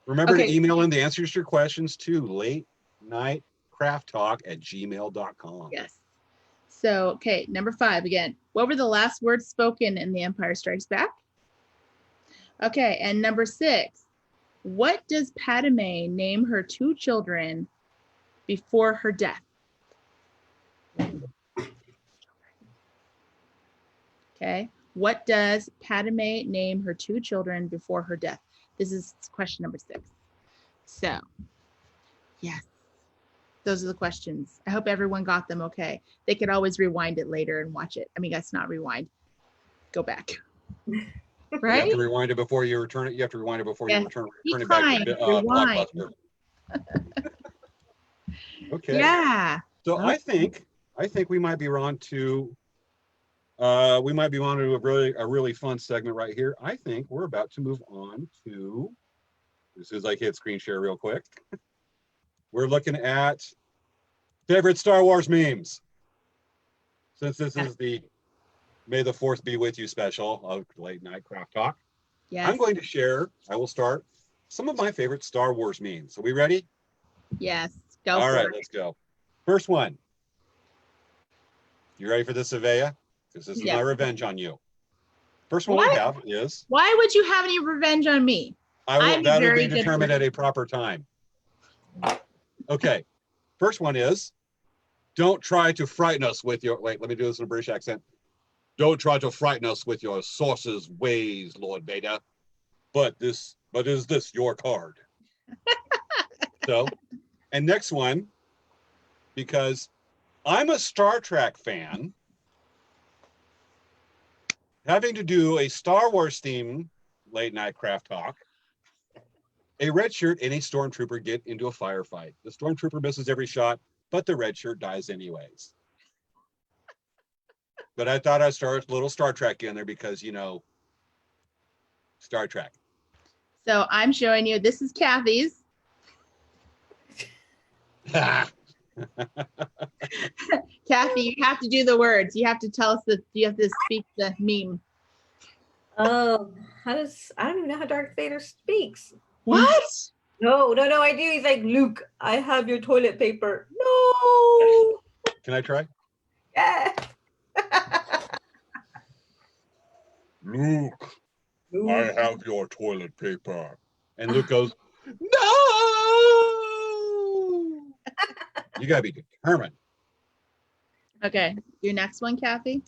Speaker 1: remember to email in the answers to your questions to latenightcrafttalk@gmail.com.
Speaker 2: Yes. So, okay, number 5 again. What were the last words spoken in The Empire Strikes Back? Okay, and number 6. What does Padme name her 2 children before her death? Okay, what does Padme name her 2 children before her death? This is question number 6. So, yes, those are the questions. I hope everyone got them okay. They could always rewind it later and watch it. I mean, that's not rewind. Go back. Right?
Speaker 1: You have to rewind it before you return it. You have to rewind it before you return it back to
Speaker 2: rewind.
Speaker 1: Blockbuster. Okay.
Speaker 2: Yeah.
Speaker 1: So
Speaker 2: okay.
Speaker 1: I think we might be on to a really fun segment right here. I think we're about to move on to as soon as I hit screen share real quick. We're looking at favorite Star Wars memes. Since this is the May the 4th be with you special of Late Night Craft Talk,
Speaker 2: Yes.
Speaker 1: I'm going to share, I will start, some of my favorite Star Wars memes. Are we ready?
Speaker 2: Yes. Go
Speaker 1: All
Speaker 2: for
Speaker 1: right,
Speaker 2: it.
Speaker 1: let's go. First one. You ready for this, Avea? Because this is
Speaker 2: Yeah.
Speaker 1: my revenge on you. First one we
Speaker 2: What?
Speaker 1: have is,
Speaker 2: Why would you have any revenge on me? I'm a
Speaker 1: that'll
Speaker 2: very
Speaker 1: be
Speaker 2: good
Speaker 1: determined at
Speaker 2: person.
Speaker 1: a proper time. Okay, first one is, don't try to frighten us with your, wait, let me do this in a British accent. Don't try to frighten us with your sources ways, Lord Vader. But is this your card? So, and next one, because I'm a Star Trek fan, having to do a Star Wars theme late night craft talk, a red shirt and a stormtrooper get into a firefight. The stormtrooper misses every shot, but the red shirt dies anyways. But I thought I'd start a little Star Trek in there because, you know, Star Trek.
Speaker 2: So I'm showing you, this is Kathy's. Kathy, you have to do the words. You have to tell us you have to speak the meme.
Speaker 4: Oh, I don't even know how Darth Vader speaks.
Speaker 2: What?
Speaker 4: No, I do. He's like, Luke, I have your toilet paper. No.
Speaker 1: Can I try?
Speaker 4: Yeah.
Speaker 1: Luke,
Speaker 4: Luke.
Speaker 1: I have your toilet paper. And Luke goes, no! You gotta be determined.
Speaker 2: Okay, your next one, Kathy.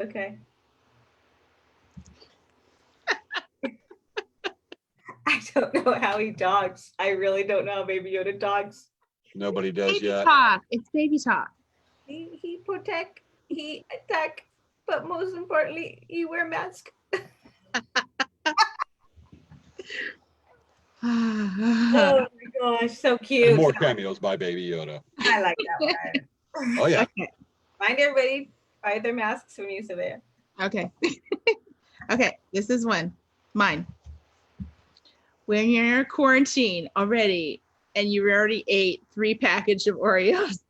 Speaker 4: Okay. I don't know how he dogs. I really don't know how Baby Yoda dogs.
Speaker 1: Nobody does
Speaker 2: Baby
Speaker 1: yet.
Speaker 2: talk. It's baby talk.
Speaker 4: He protect, he attack, but most importantly, he wear mask. Oh my gosh, so cute.
Speaker 1: And more cameos by Baby Yoda.
Speaker 4: I like that one.
Speaker 1: Oh yeah.
Speaker 2: Okay.
Speaker 4: Mind everybody buy their masks when you survey it.
Speaker 2: Okay. Okay, this is mine. When you're in quarantine already and you already ate 3 packages of Oreos.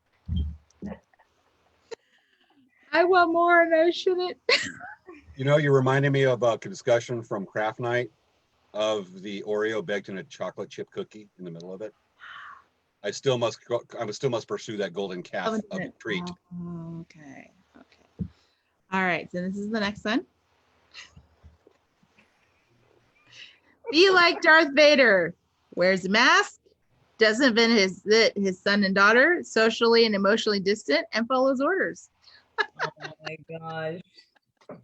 Speaker 2: I want more and I shouldn't.
Speaker 1: You know, you reminded me of a discussion from Craft Night of the Oreo baked in a chocolate chip cookie in the middle of it. I still must pursue that golden calf of a treat.
Speaker 2: Oh, okay. All right, so this is the next one. Be like Darth Vader. Wears a mask, doesn't visit his son and daughter, socially and emotionally distant, and follows orders.
Speaker 4: Oh my gosh.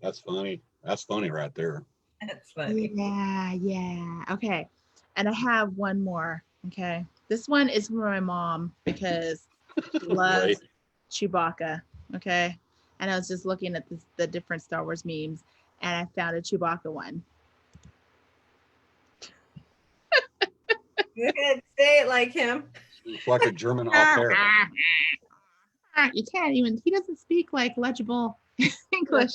Speaker 1: That's funny. That's funny right there.
Speaker 4: That's funny.
Speaker 2: Yeah. Okay. And I have one more. Okay. This one is for my mom because she loves
Speaker 1: Right.
Speaker 2: Chewbacca. Okay. And I was just looking at the different Star Wars memes and I found a Chewbacca one.
Speaker 4: Go ahead, say it like him.
Speaker 1: It's like a German au pair.
Speaker 2: You can't even, he doesn't speak like legible English.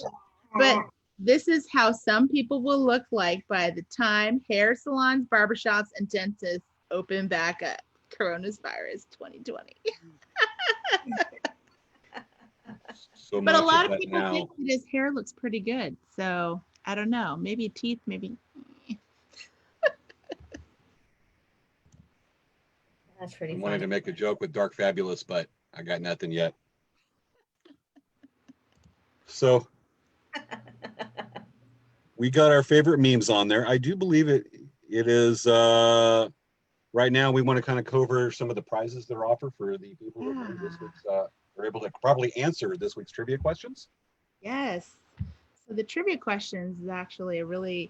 Speaker 2: But this is how some people will look like by the time hair salons, barbershops, and dentists open back up. Coronavirus 2020.
Speaker 1: So
Speaker 2: But a
Speaker 1: much
Speaker 2: lot
Speaker 1: of
Speaker 2: of
Speaker 1: that
Speaker 2: people
Speaker 1: now.
Speaker 2: think that his hair looks pretty good. So I don't know. Maybe teeth, maybe.
Speaker 4: That's pretty
Speaker 1: I
Speaker 4: funny.
Speaker 1: wanted to make a joke with Dark Fabulous, but I got nothing yet. So we got our favorite memes on there. I do believe it is right now we want to kind of cover some of the prizes that are offered for the people that win this week's are able to probably answer this week's trivia questions.
Speaker 2: Yes. So the trivia questions is actually a really,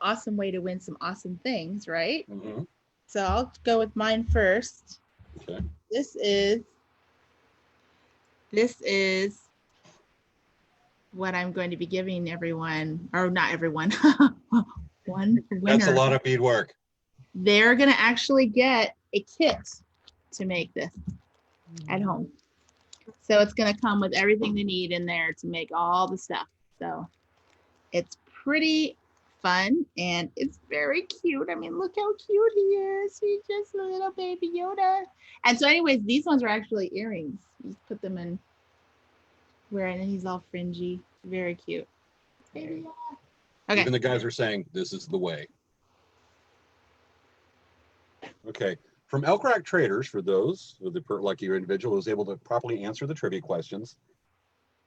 Speaker 2: awesome way to win some awesome things, right?
Speaker 1: Mm-hmm.
Speaker 2: So I'll go with mine first.
Speaker 1: Okay.
Speaker 2: This is what I'm going to be giving everyone, or not everyone, one winner.
Speaker 1: That's a lot of beadwork.
Speaker 2: They're going to actually get a kit to make this at home. So it's going to come with everything they need in there to make all the stuff. So it's pretty fun, and it's very cute. I mean, look how cute he is. He's just a little baby Yoda. And so anyways, these ones are actually earrings. You just put them in wearing, and he's all fringy. Very cute. Baby Yoda. Okay.
Speaker 1: Even the guys are saying this is the way. Okay. From Elk Rack Traders, for those with the lucky individual who's able to properly answer the trivia questions.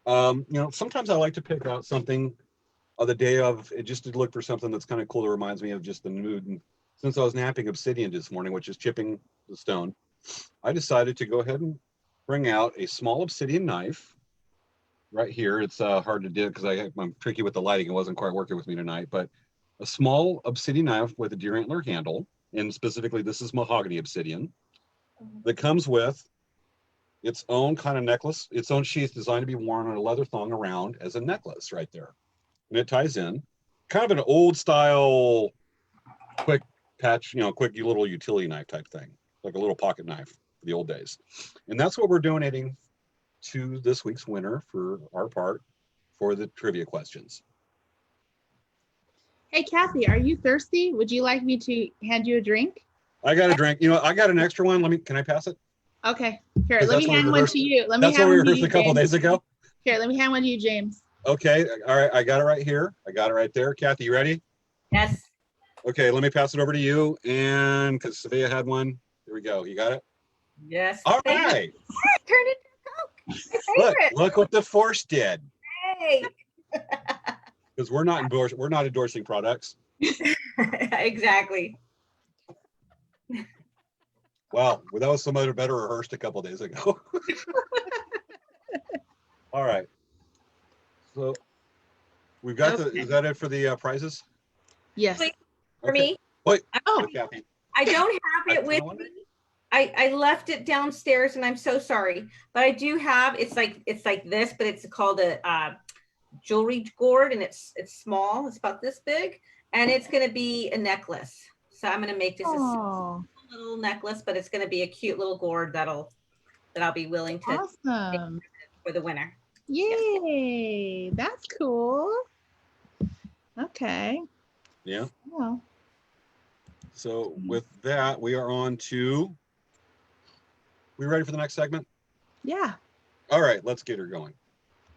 Speaker 1: Sometimes I like to pick out something of the day of it, just to look for something that's kind of cool that reminds me of just the mood. And since I was napping obsidian this morning, which is chipping the stone, I decided to go ahead and bring out a small obsidian knife right here. It's hard to do because I'm tricky with the lighting. It wasn't quite working with me tonight, but a small obsidian knife with a deer antler handle. And specifically, this is mahogany obsidian that comes with its own kind of necklace, its own sheath designed to be worn on a leather thong around as a necklace right there. And it ties in kind of an old style, quick patch, quick little utility knife type thing, like a little pocket knife for the old days. And that's what we're donating to this week's winner for our part for the trivia questions.
Speaker 2: Hey, Cathy, are you thirsty? Would you like me to hand you a drink?
Speaker 1: I got a drink. I got an extra one. Can I pass it?
Speaker 2: Okay. Here, let me hand one to you.
Speaker 1: That's what we rehearsed a couple days ago.
Speaker 2: Here, let me hand one to you, James.
Speaker 1: Okay. All right. I got it right here. I got it right there. Cathy, you ready?
Speaker 4: Yes. Okay.
Speaker 1: Let me pass it over to you. And because Savia had one. Here we go. You got it?
Speaker 4: Yes.
Speaker 1: All right.
Speaker 4: Turn it to Coke.
Speaker 1: Look what the Force did.
Speaker 4: Hey.
Speaker 1: Because we're not endorsing products.
Speaker 4: Exactly.
Speaker 1: Wow, well, that was somebody better rehearsed a couple days ago. All right. So we've got is that it for the prizes?
Speaker 2: Yes.
Speaker 4: Wait, for me.
Speaker 1: Wait.
Speaker 2: Oh,
Speaker 1: Kathy.
Speaker 4: I don't have it with me. I left it downstairs, and I'm so sorry. But I do have. It's like this, but it's called a jewelry gourd, and it's small. It's about this big, and it's going to be a necklace. So I'm going to make this a little necklace, but it's going to be a cute little gourd that I'll be willing to
Speaker 2: awesome
Speaker 4: for the winner.
Speaker 2: Yay, that's cool. Okay.
Speaker 1: Yeah.
Speaker 2: Well.
Speaker 1: So with that, we are on to. We ready for the next segment?
Speaker 2: Yeah.
Speaker 1: All right, let's get her going.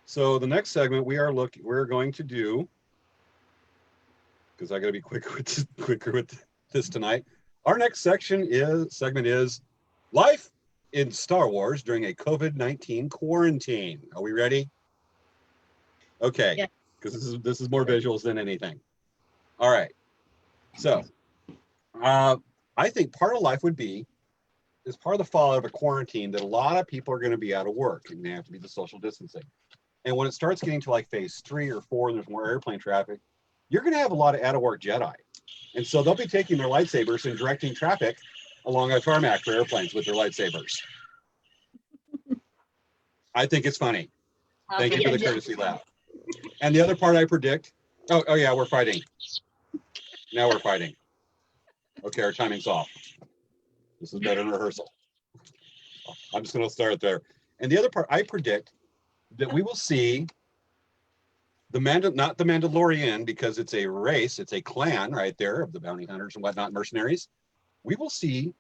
Speaker 1: So the next segment we're going to do, because I got to be quicker with this tonight. Our next segment is life in Star Wars during a COVID-19 quarantine. Are we ready? Okay, because this is more visuals than anything. All right. So I think part of life is part of the fallout of a quarantine that a lot of people are going to be out of work and they have to be the social distancing. And when it starts getting to like phase 3 or 4 and there's more airplane traffic, you're going to have a lot of out of work Jedi. And so they'll be taking their lightsabers and directing traffic along a tarmac for airplanes with their lightsabers. I think it's funny. Thank you for the courtesy laugh. And the other part I predict, oh yeah, we're fighting. Now we're fighting. Okay, our timing's off. This is better than rehearsal. I'm just going to start there. And the other part, I predict that we will see not the Mandalorian, because it's a race, it's a clan right there of the bounty hunters and whatnot, mercenaries. We will see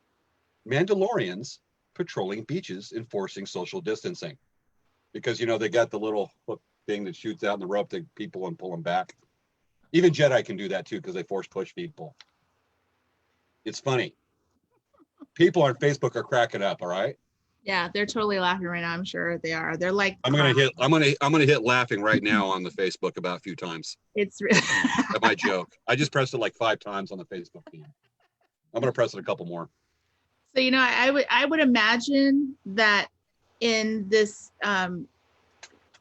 Speaker 1: Mandalorians patrolling beaches, enforcing social distancing. Because, they got the little hook thing that shoots out in the rope to people and pull them back. Even Jedi can do that too, because they force push people. It's funny. People on Facebook are cracking up, all right?
Speaker 2: Yeah, they're totally laughing right now. I'm sure they are. They're like,
Speaker 1: I'm gonna hit laughing right now on the Facebook about a few times.
Speaker 2: It's really
Speaker 1: at my joke. I just pressed it like 5 times on the Facebook feed. I'm gonna press it a couple more.
Speaker 2: So I would imagine that in this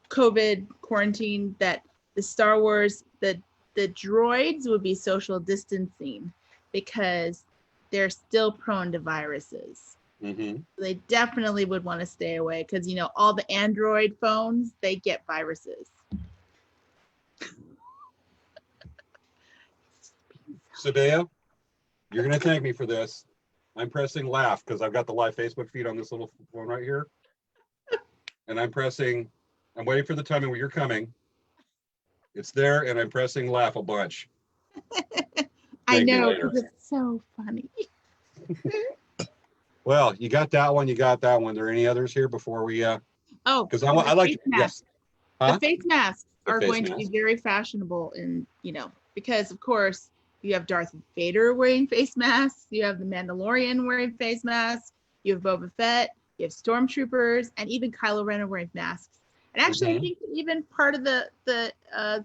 Speaker 2: COVID quarantine, that the Star Wars the droids would be social distancing because they're still prone to viruses.
Speaker 1: Mm-hmm.
Speaker 2: They definitely would want to stay away because all the Android phones, they get viruses.
Speaker 1: Sabea, you're gonna thank me for this. I'm pressing laugh because I've got the live Facebook feed on this little phone right here. And I'm waiting for the timing where you're coming. It's there, and I'm pressing laugh a bunch.
Speaker 2: I
Speaker 1: Thank you
Speaker 2: know,
Speaker 1: later.
Speaker 2: 'cause it's so funny.
Speaker 1: Well, you got that one. You got that one. Are there any others here before we?
Speaker 2: Oh,
Speaker 1: Because
Speaker 2: the
Speaker 1: I like.
Speaker 2: face
Speaker 1: Yes.
Speaker 2: masks.
Speaker 1: Huh?
Speaker 2: The face masks
Speaker 1: The
Speaker 2: are
Speaker 1: face
Speaker 2: going to be
Speaker 1: mask.
Speaker 2: very fashionable in, because of course you have Darth Vader wearing face masks, you have the Mandalorian wearing face masks, you have Boba Fett, you have stormtroopers, and even Kylo Ren are wearing masks. And actually, I think even part of the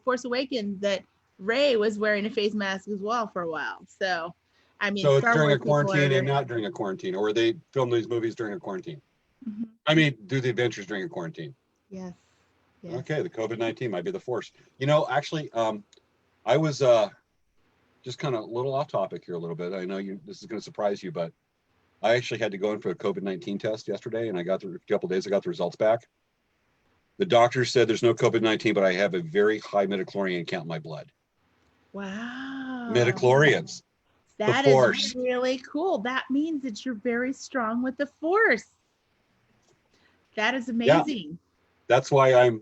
Speaker 2: Force Awakens that Rey was wearing a face mask as well for a while. So, I mean,
Speaker 1: So it's
Speaker 2: Star
Speaker 1: during
Speaker 2: Wars
Speaker 1: a
Speaker 2: people are
Speaker 1: quarantine
Speaker 2: very.
Speaker 1: and not during a quarantine, or they film these movies during a quarantine.
Speaker 2: Mhm.
Speaker 1: I mean, do the adventures during a quarantine.
Speaker 2: Yes. Yes.
Speaker 1: Okay, the COVID-19 might be the force. Actually, I was just kind of a little off topic here a little bit. I know this is going to surprise you, but I actually had to go in for a COVID-19 test yesterday, and a couple days. I got the results back. The doctor said there's no COVID-19, but I have a very high midichlorian count in my blood.
Speaker 2: Wow.
Speaker 1: Midichlorians.
Speaker 2: That
Speaker 1: Force.
Speaker 2: is really cool. That means that you're very strong with the Force. That is amazing.
Speaker 1: That's why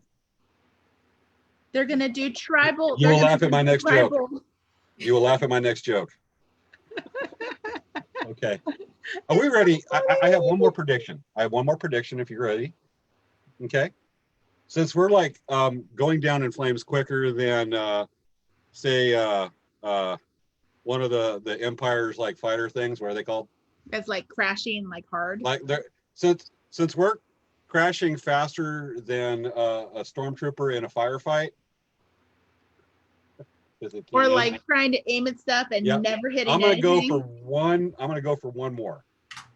Speaker 2: They're gonna do tribal.
Speaker 1: You
Speaker 2: they're
Speaker 1: will
Speaker 2: gonna
Speaker 1: laugh at
Speaker 2: do
Speaker 1: my next joke.
Speaker 2: tribal.
Speaker 1: You will laugh at my next joke. Okay. Are we ready? I have one more prediction. I have one more prediction if you're ready. Okay. Since we're like going down in flames quicker than say one of the Empire's like fighter things, what are they called?
Speaker 2: That's like crashing like hard.
Speaker 1: Like since we're crashing faster than a stormtrooper in a firefight.
Speaker 2: Or like trying to aim at stuff and never hitting anything.
Speaker 1: I'm gonna go for one more.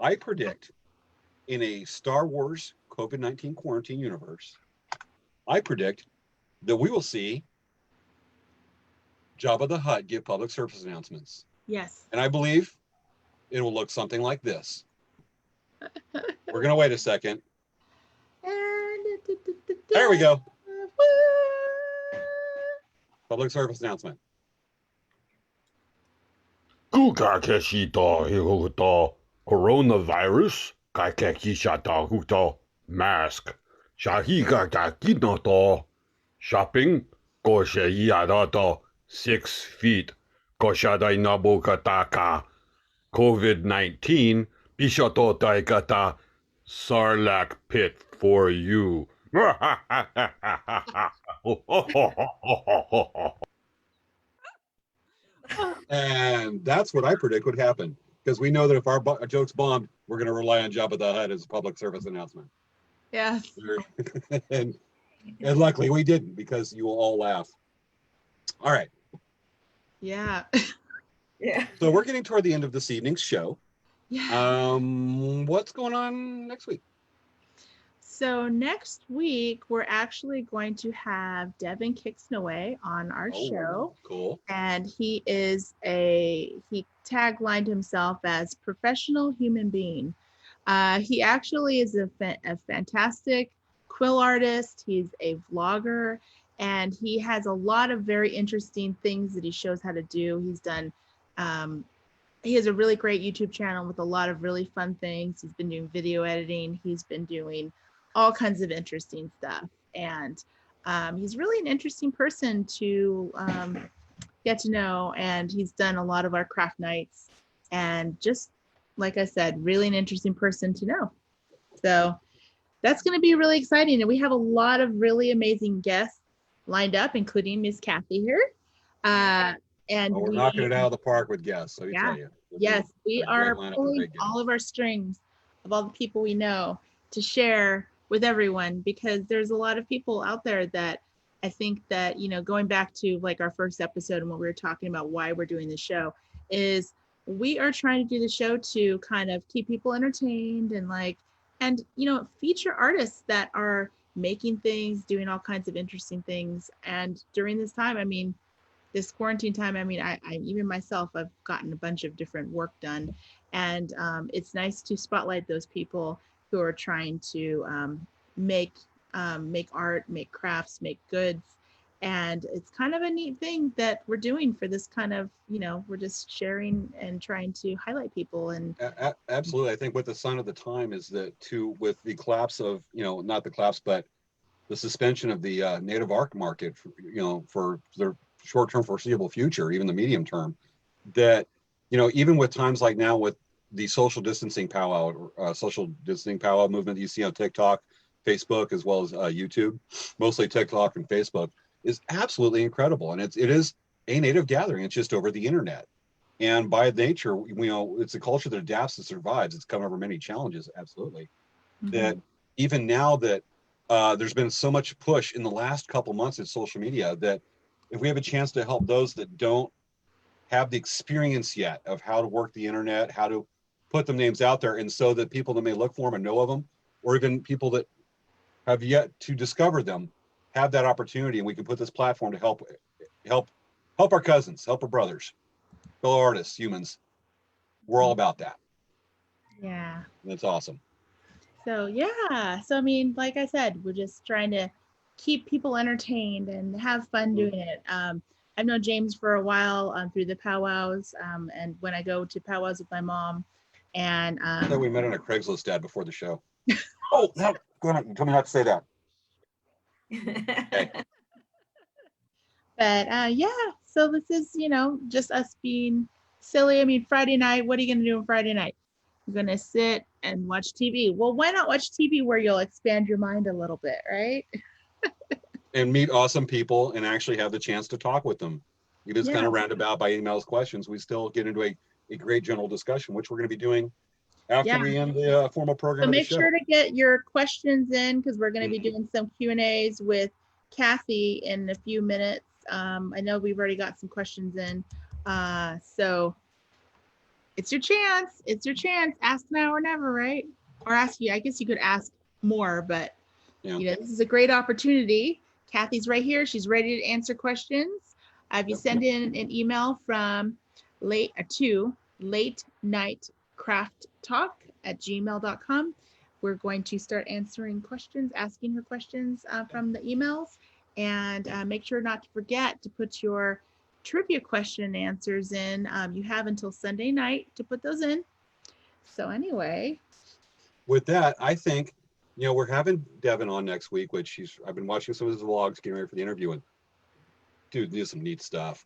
Speaker 1: I predict in a Star Wars COVID-19 quarantine universe, I predict that we will see Jabba the Hutt give public service announcements.
Speaker 2: Yes.
Speaker 1: And I believe it will look something like this. We're gonna wait a second. There we go. Public service announcement.
Speaker 5: Coronavirus kakekishata mask. Shahika shopping koshayada 6 feet koshadai nabokataka COVID-19 bishoto daikata sarlacc pit for you.
Speaker 1: And that's what I predict would happen. Because we know that if our joke's bombed, we're going to rely on Jabba the Hutt as a public service announcement.
Speaker 2: Yes.
Speaker 1: and luckily we didn't, because you will all laugh. All right.
Speaker 2: Yeah.
Speaker 4: Yeah.
Speaker 1: So we're getting toward the end of this evening's show.
Speaker 2: Yeah.
Speaker 1: What's going on next week?
Speaker 2: So next week, we're actually going to have Devin Kixnaway on our show.
Speaker 1: Cool.
Speaker 2: And he taglined himself as professional human being. He actually is a fantastic quill artist. He's a vlogger, and he has a lot of very interesting things that he shows how to do. He's done, he has a really great YouTube channel with a lot of really fun things. He's been doing video editing. He's been doing all kinds of interesting stuff. And he's really an interesting person to get to know. And he's done a lot of our craft nights. And just like I said, really an interesting person to know. So that's going to be really exciting. And we have a lot of really amazing guests lined up, including Miss Cathy here. And
Speaker 1: we're knocking it out of the park with guests. Let me tell you.
Speaker 2: Yes, we are pulling all of our strings of all the people we know to share with everyone, because there's a lot of people out there that I think that, going back to like our first episode and what we were talking about, why we're doing the show, is we are trying to do the show to kind of keep people entertained and feature artists that are making things, doing all kinds of interesting things. And during this time, this quarantine time, I even myself, I've gotten a bunch of different work done, and it's nice to spotlight those people who are trying to make art, make crafts, make goods. And it's kind of a neat thing that we're doing for this kind of, we're just sharing and trying to highlight people. And
Speaker 1: absolutely. I think what the sign of the time is that with the collapse of, not the collapse, but the suspension of the native art market, for the short-term foreseeable future, even the medium term, that, you know, even with times like now with the social distancing powwow movement that you see on TikTok, Facebook, as well as YouTube, mostly TikTok and Facebook, is absolutely incredible. And it is a native gathering. It's just over the internet. And by nature, you know, it's a culture that adapts and survives. It's come over many challenges, absolutely. That even now that there's been so much push in the last couple months in social media, that if we have a chance to help those that don't have the experience yet of how to work the internet, how to put them names out there, and so that people that may look for them and know of them, or even people that have yet to discover them, have that opportunity, and we can put this platform to help our cousins, help our brothers, fellow artists, humans. We're all about that.
Speaker 2: Yeah.
Speaker 1: That's awesome.
Speaker 2: So yeah. So I mean, like I said, we're just trying to keep people entertained and have fun doing it. I've known James for a while through the powwows, and when I go to powwows with my mom, and
Speaker 1: I thought we met on a Craigslist ad before the show. Oh no! Go ahead. Tell me not to say that. Okay.
Speaker 2: But yeah, so this is, you know, just us being silly. I mean, Friday night, what are you going to do on Friday night? You're going to sit and watch TV. Well, why not watch TV where you'll expand your mind a little bit, right?
Speaker 1: And meet awesome people and actually have the chance to talk with them. Even it's kind of roundabout by emails, questions. We still get into a great general discussion, which we're going to be doing after we end the formal program
Speaker 2: So
Speaker 1: of the
Speaker 2: make
Speaker 1: show.
Speaker 2: sure to get your questions in, because we're going to be doing some Q&As with Cathy in a few minutes. I know we've already got some questions in. So it's your chance. It's your chance. Ask now or never, right? Or ask you. I guess you could ask more, but you know, this is a great opportunity. Cathy's right here. She's ready to answer questions. If you send in an email from latenightcrafttalk@gmail.com, we're going to start answering questions, asking her questions from the emails. And make sure not to forget to put your trivia question and answers in. You have until Sunday night to put those in. So anyway.
Speaker 1: With that, I think, you know, we're having Devin on next week, which I've been watching some of his vlogs, getting ready for the interview, and dude, there's some neat stuff.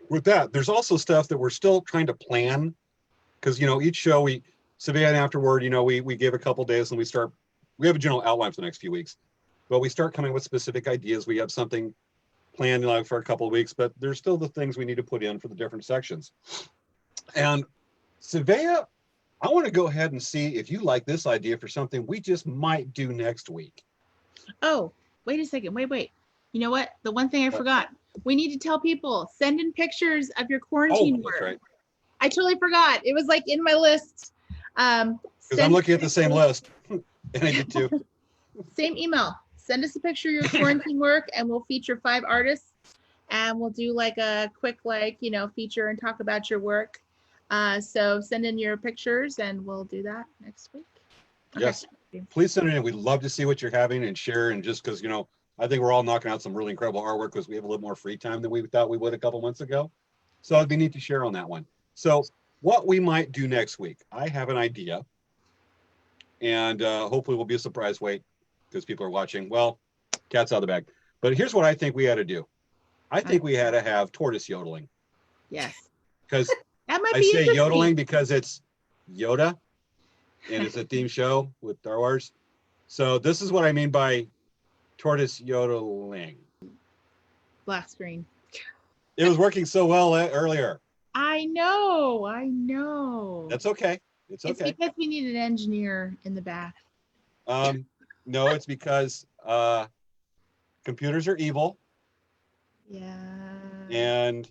Speaker 1: With that, there's also stuff that we're still trying to plan, because, you know, each show Savannah and afterward, you know, we give a couple days and we have a general outline for the next few weeks, but we start coming with specific ideas. We have something planned like for a couple of weeks, but there's still the things we need to put in for the different sections. And Savannah, I want to go ahead and see if you like this idea for something we just might do next week.
Speaker 2: Oh, wait a second. Wait. You know what? The one thing I forgot. We need to tell people, send in pictures of your quarantine work.
Speaker 1: That's right.
Speaker 2: I totally forgot. It was like in my list.
Speaker 1: Because I'm looking at the same list. And I did too.
Speaker 2: Same email. Send us a picture of your quarantine work, and we'll feature 5 artists, and we'll do like a quick, like, you know, feature and talk about your work. So send in your pictures and we'll do that next week. Okay.
Speaker 1: Yes. Please send it in. We'd love to see what you're having and share. And just because, you know, I think we're all knocking out some really incredible artwork because we have a little more free time than we thought we would a couple months ago. So it'd be neat to share on that one. So what we might do next week, I have an idea, and hopefully we'll be a surprise wait because people are watching. Well, cat's out of the bag. But here's what I think we had to do. I think we had to have tortoise yodeling.
Speaker 2: Yes.
Speaker 1: Because
Speaker 2: that might
Speaker 1: I
Speaker 2: be
Speaker 1: say yodeling because it's Yoda, and it's a theme show with Star Wars. So this is what I mean by tortoise yodeling.
Speaker 2: Black screen.
Speaker 1: It was working so well earlier.
Speaker 2: I know.
Speaker 1: That's okay. It's okay.
Speaker 2: It's because we need an engineer in the back.
Speaker 1: No, it's because computers are evil.
Speaker 2: Yeah.
Speaker 1: And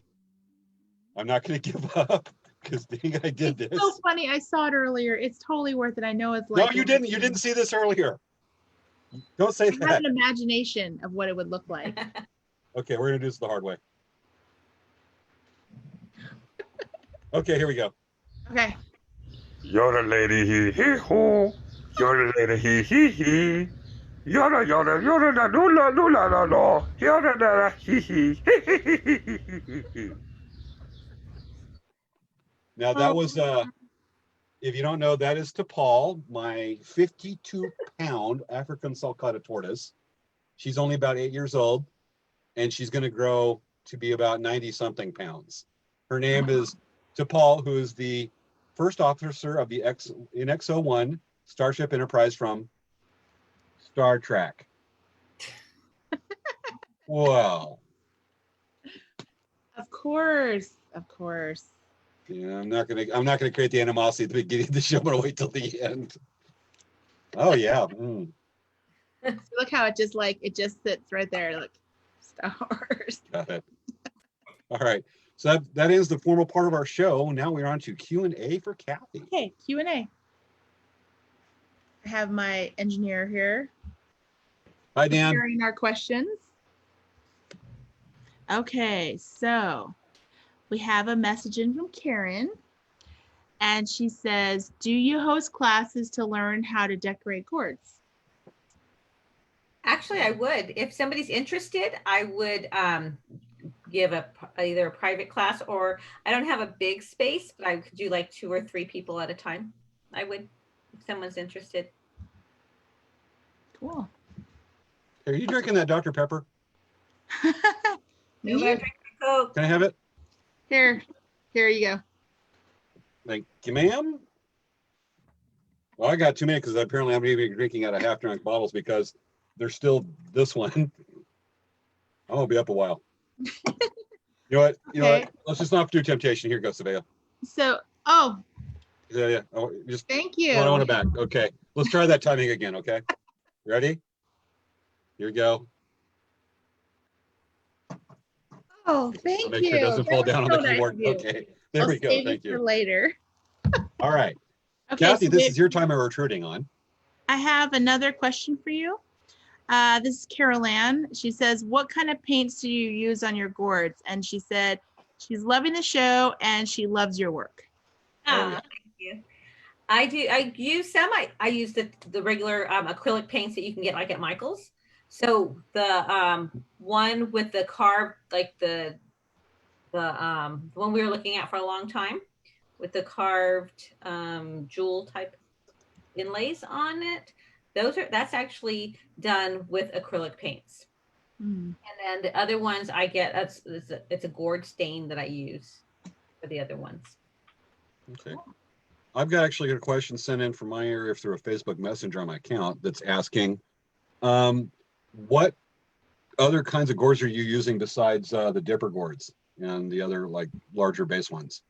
Speaker 1: I'm not going to give up because I did this.
Speaker 2: It's so funny. I saw it earlier. It's totally worth it. I know it's like.
Speaker 1: No, you didn't. You didn't see this earlier. Don't say that.
Speaker 2: I have an imagination of what it would look like.
Speaker 1: Okay, we're going to do this the hard way. Okay, here we go.
Speaker 2: Okay.
Speaker 5: Yoda lady hee hee hoo. Yoda lady hee hee hee. Yoda yoda yoda da lula lula la la. Yoda da hee hee hee.
Speaker 1: Now that was if you don't know, that is to Paul, my 52-pound African sulcata tortoise. She's only about 8 years old. and she's going to grow to be about 90 something pounds. Her name is T'Pol, who is the first officer of the X-01 Starship Enterprise from Star Trek. Wow.
Speaker 2: Of course. Of course.
Speaker 1: Yeah, I'm not gonna create the animosity at the beginning of the show. I'm gonna wait till the end. Oh yeah. Mm.
Speaker 2: So look how it just sits right there. Look, Star Wars.
Speaker 1: Got it. All right. So that ends the formal part of our show. Now we're on to Q&A for Cathy.
Speaker 2: Okay, Q&A. I have my engineer here
Speaker 1: Hi, Dan.
Speaker 2: preparing our questions. Okay, so we have a message in from Karen, and she says, "Do you host classes to learn how to decorate gourds?"
Speaker 4: Actually, I would. If somebody's interested, I would give either a private class, or I don't have a big space, but I could do like 2 or 3 people at a time. I would, if someone's interested.
Speaker 2: Cool.
Speaker 1: Are you drinking that Dr. Pepper?
Speaker 2: Me?
Speaker 4: Nobody drink Coke.
Speaker 1: Can I have it?
Speaker 2: Here you go.
Speaker 1: Thank you, ma'am. Well, I got too many because apparently I'm even drinking out of half-drunk bottles because there's still this one. I'm gonna be up a while. You know what? You know
Speaker 2: Okay.
Speaker 1: what? Let's just not do temptation. Here goes, Savea.
Speaker 2: So,
Speaker 1: Yeah. Oh, just
Speaker 2: thank you.
Speaker 1: I want it back. Okay. Let's try that timing again. Okay. Ready? Here we go.
Speaker 2: Oh, thank
Speaker 1: I'll make
Speaker 2: you.
Speaker 1: sure it doesn't
Speaker 2: That
Speaker 1: fall
Speaker 2: was
Speaker 1: down on
Speaker 2: so
Speaker 1: the
Speaker 2: nice
Speaker 1: keyboard.
Speaker 2: of you.
Speaker 1: Okay. There
Speaker 2: I'll
Speaker 1: we go.
Speaker 2: save
Speaker 1: Thank
Speaker 2: it for
Speaker 1: you.
Speaker 2: later.
Speaker 1: All right.
Speaker 2: Okay,
Speaker 1: Cathy,
Speaker 2: so
Speaker 1: this is your time of recruiting on.
Speaker 2: I have another question for you. This is Carol Ann. She says, "What kind of paints do you use on your gourds?" And she said she's loving the show and she loves your work.
Speaker 4: Thank you. I use some. I use the regular acrylic paints that you can get like at Michael's. So the one with the carved, like the one we were looking at for a long time, with the carved jewel type inlays on it. That's actually done with acrylic paints.
Speaker 2: Mm.
Speaker 4: And then the other ones I get, it's a gourd stain that I use for the other ones.
Speaker 1: Okay. I've got actually a question sent in from my area through a Facebook Messenger on my account that's asking, what other kinds of gourds are you using besides the dipper gourds and the other like larger base ones?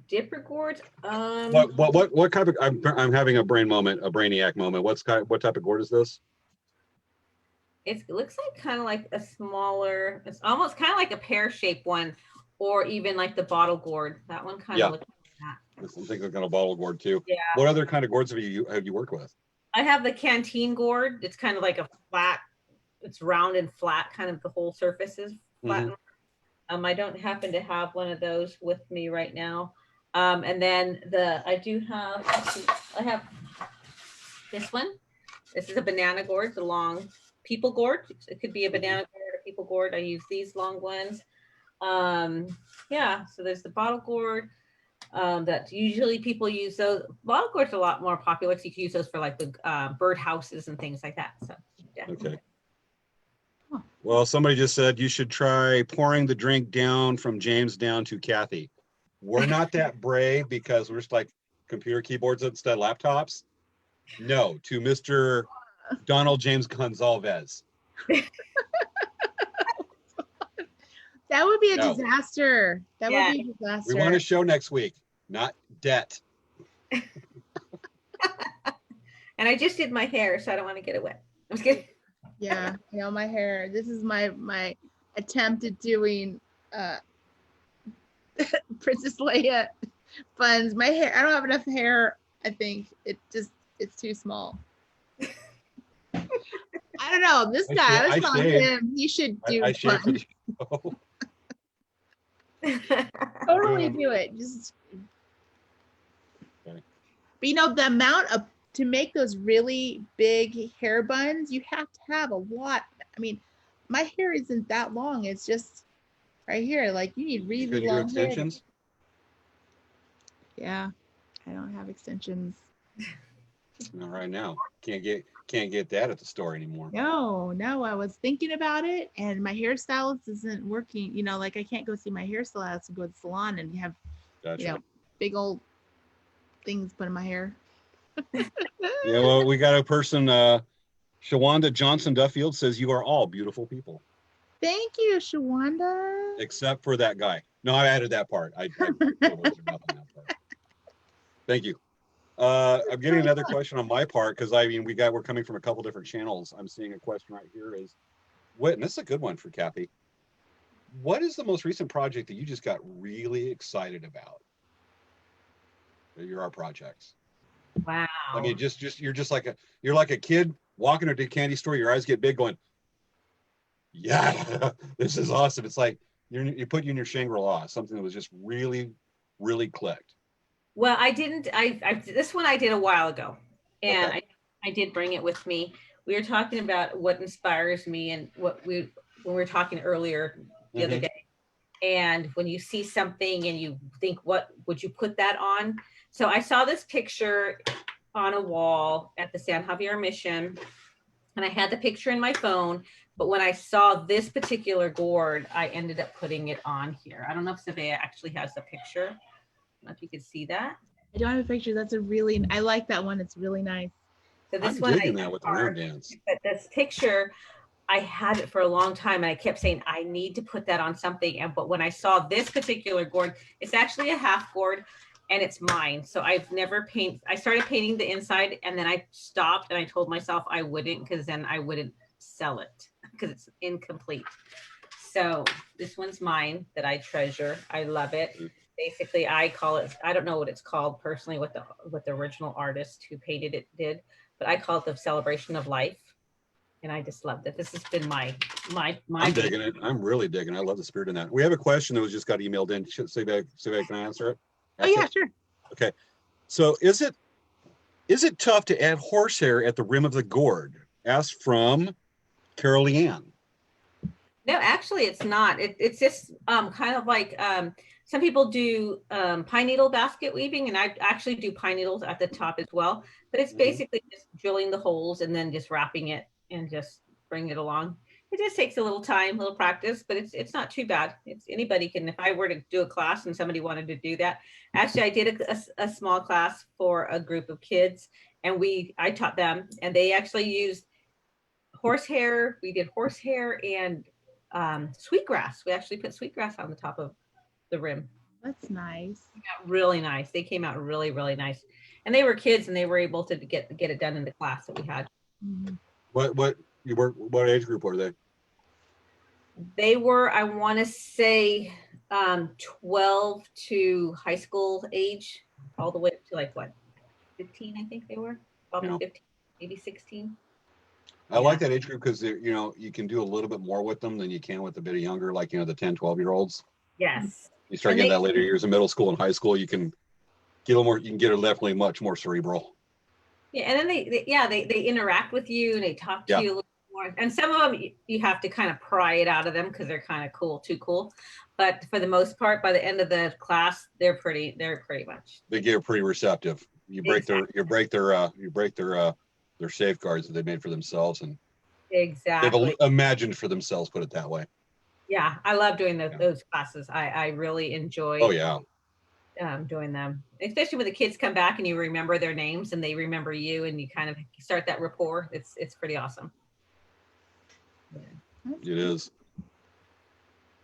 Speaker 4: Dipper gourds.
Speaker 1: What type of? I'm having a brainiac moment. What type of gourd is this?
Speaker 4: It looks like kind of like a smaller. It's almost kind of like a pear-shaped one, or even like the bottle gourd. That one kind of looks like that.
Speaker 1: I'm thinking kind of bottle gourd too.
Speaker 4: Yeah.
Speaker 1: What other kind of gourds have you worked with?
Speaker 4: I have the canteen gourd. It's kind of like a flat. It's round and flat. Kind of the whole surface is flat. Mm-hmm. I don't happen to have one of those with me right now. And then I have this one. This is a banana gourd, the long people gourd. It could be a banana gourd, a people gourd. I use these long ones. So there's the bottle gourd that usually people use. Those bottle gourds are a lot more popular because you can use those for like the bird houses and things like that. So yeah.
Speaker 1: Okay. Well, somebody just said you should try pouring the drink down from James down to Cathy. We're not that brave because we're just like computer keyboards instead of laptops. No, to Mr. Donald James Gonzalez.
Speaker 2: That would be a disaster. That would be a disaster.
Speaker 1: We want a show next week, not debt.
Speaker 4: And I just did my hair, so I don't want to get it wet. I'm just kidding.
Speaker 2: Yeah, my hair. This is my attempt at doing Princess Leia buns. My hair, I don't have enough hair. I think it's too small. I don't know. This guy, I was telling him he should do buns. Totally do it. Just
Speaker 1: okay.
Speaker 2: But the amount of to make those really big hair buns, you have to have a lot. I mean, my hair isn't that long. It's just right here. Like you need really long extensions. Yeah, I don't have extensions.
Speaker 1: Not right now. can't get that at the store anymore.
Speaker 2: No, I was thinking about it, and my hairstylist isn't working. You know, like I can't go see my hairstylist and go to the salon and have,
Speaker 1: Gotcha.
Speaker 2: you know, big old things put in my hair.
Speaker 1: Yeah, well, we got a person, Shawanda Johnson Duffield says, you are all beautiful people.
Speaker 2: Thank you, Shawanda.
Speaker 1: Except for that guy. No, I added that part. I totally forgot that part. Thank you. I'm getting another question on my part because we're coming from a couple different channels. I'm seeing a question right here is what, and this is a good one for Cathy. What is the most recent project that you just got really excited about? Your art projects.
Speaker 4: Wow.
Speaker 1: I mean, you're like a kid walking into a candy store, your eyes get big going, yeah, this is awesome. It's like you put you in your Shangri-La, something that was just really, really clicked.
Speaker 4: Well, this one I did a while ago, and
Speaker 1: Okay.
Speaker 4: I did bring it with me. We were talking about what inspires me and when we were talking earlier the other day. And when you see something and you think, what would you put that on? So I saw this picture on a wall at the San Javier Mission, and I had the picture in my phone. But when I saw this particular gourd, I ended up putting it on here. I don't know if Savea actually has the picture. I don't know if you could see that.
Speaker 2: I don't have a picture. I like that one. It's really nice.
Speaker 4: So this
Speaker 1: I'm
Speaker 4: one
Speaker 1: digging that with the round dance.
Speaker 4: But this picture, I had it for a long time, and I kept saying, I need to put that on something. But when I saw this particular gourd, it's actually a half gourd, and it's mine. So I've never I started painting the inside, and then I stopped, and I told myself I wouldn't, because then I wouldn't sell it, because it's incomplete. So this one's mine that I treasure. I love it. Basically, I call it, I don't know what it's called personally, what the original artist who painted it did, but I call it the celebration of life. And I just loved it. This has been my
Speaker 1: I'm digging it. I'm really digging it. I love the spirit in that. We have a question that was just got emailed in. Savea, can I answer it?
Speaker 2: Oh yeah, sure.
Speaker 1: Okay. So is it tough to add horsehair at the rim of the gourd? Asked from Carol Leanne.
Speaker 4: No, actually it's not. It's just kind of like some people do pine needle basket weaving, and I actually do pine needles at the top as well. But it's basically just drilling the holes and then just wrapping it and just bring it along. It just takes a little time, a little practice, but it's not too bad. Anybody can. If I were to do a class and somebody wanted to do that, actually I did a small class for a group of kids, and I taught them, and they actually used horsehair. We did horsehair and sweetgrass. We actually put sweetgrass on the top of the rim.
Speaker 2: That's nice.
Speaker 4: Really nice. They came out really, really nice, and they were kids, and they were able to get it done in the class that we had.
Speaker 2: Mm-hmm.
Speaker 1: What age group were they?
Speaker 4: They were, I want to say, 12 to high school age, all the way up to like what, 15? I think they were probably 15, maybe 16.
Speaker 1: I like that age group because you can do a little bit more with them than you can with a bit of younger, like the 10, 12-year-olds.
Speaker 4: Yes.
Speaker 1: You start getting that later years in middle school and high school, you can get a little more. You can get it definitely much more cerebral.
Speaker 4: Yeah, and then they interact with you and they talk to you a little more. And some of them you have to kind of pry it out of them because they're kind of too cool. But for the most part, by the end of the class, they're pretty much.
Speaker 1: They get pretty receptive. You break their safeguards that they made for themselves, and
Speaker 4: exactly
Speaker 1: they've imagined for themselves. Put it that way.
Speaker 4: Yeah, I love doing those classes. I really enjoy.
Speaker 1: Oh yeah.
Speaker 4: Doing them, especially when the kids come back and you remember their names and they remember you, and you kind of start that rapport. It's pretty awesome.
Speaker 1: Yeah. It is.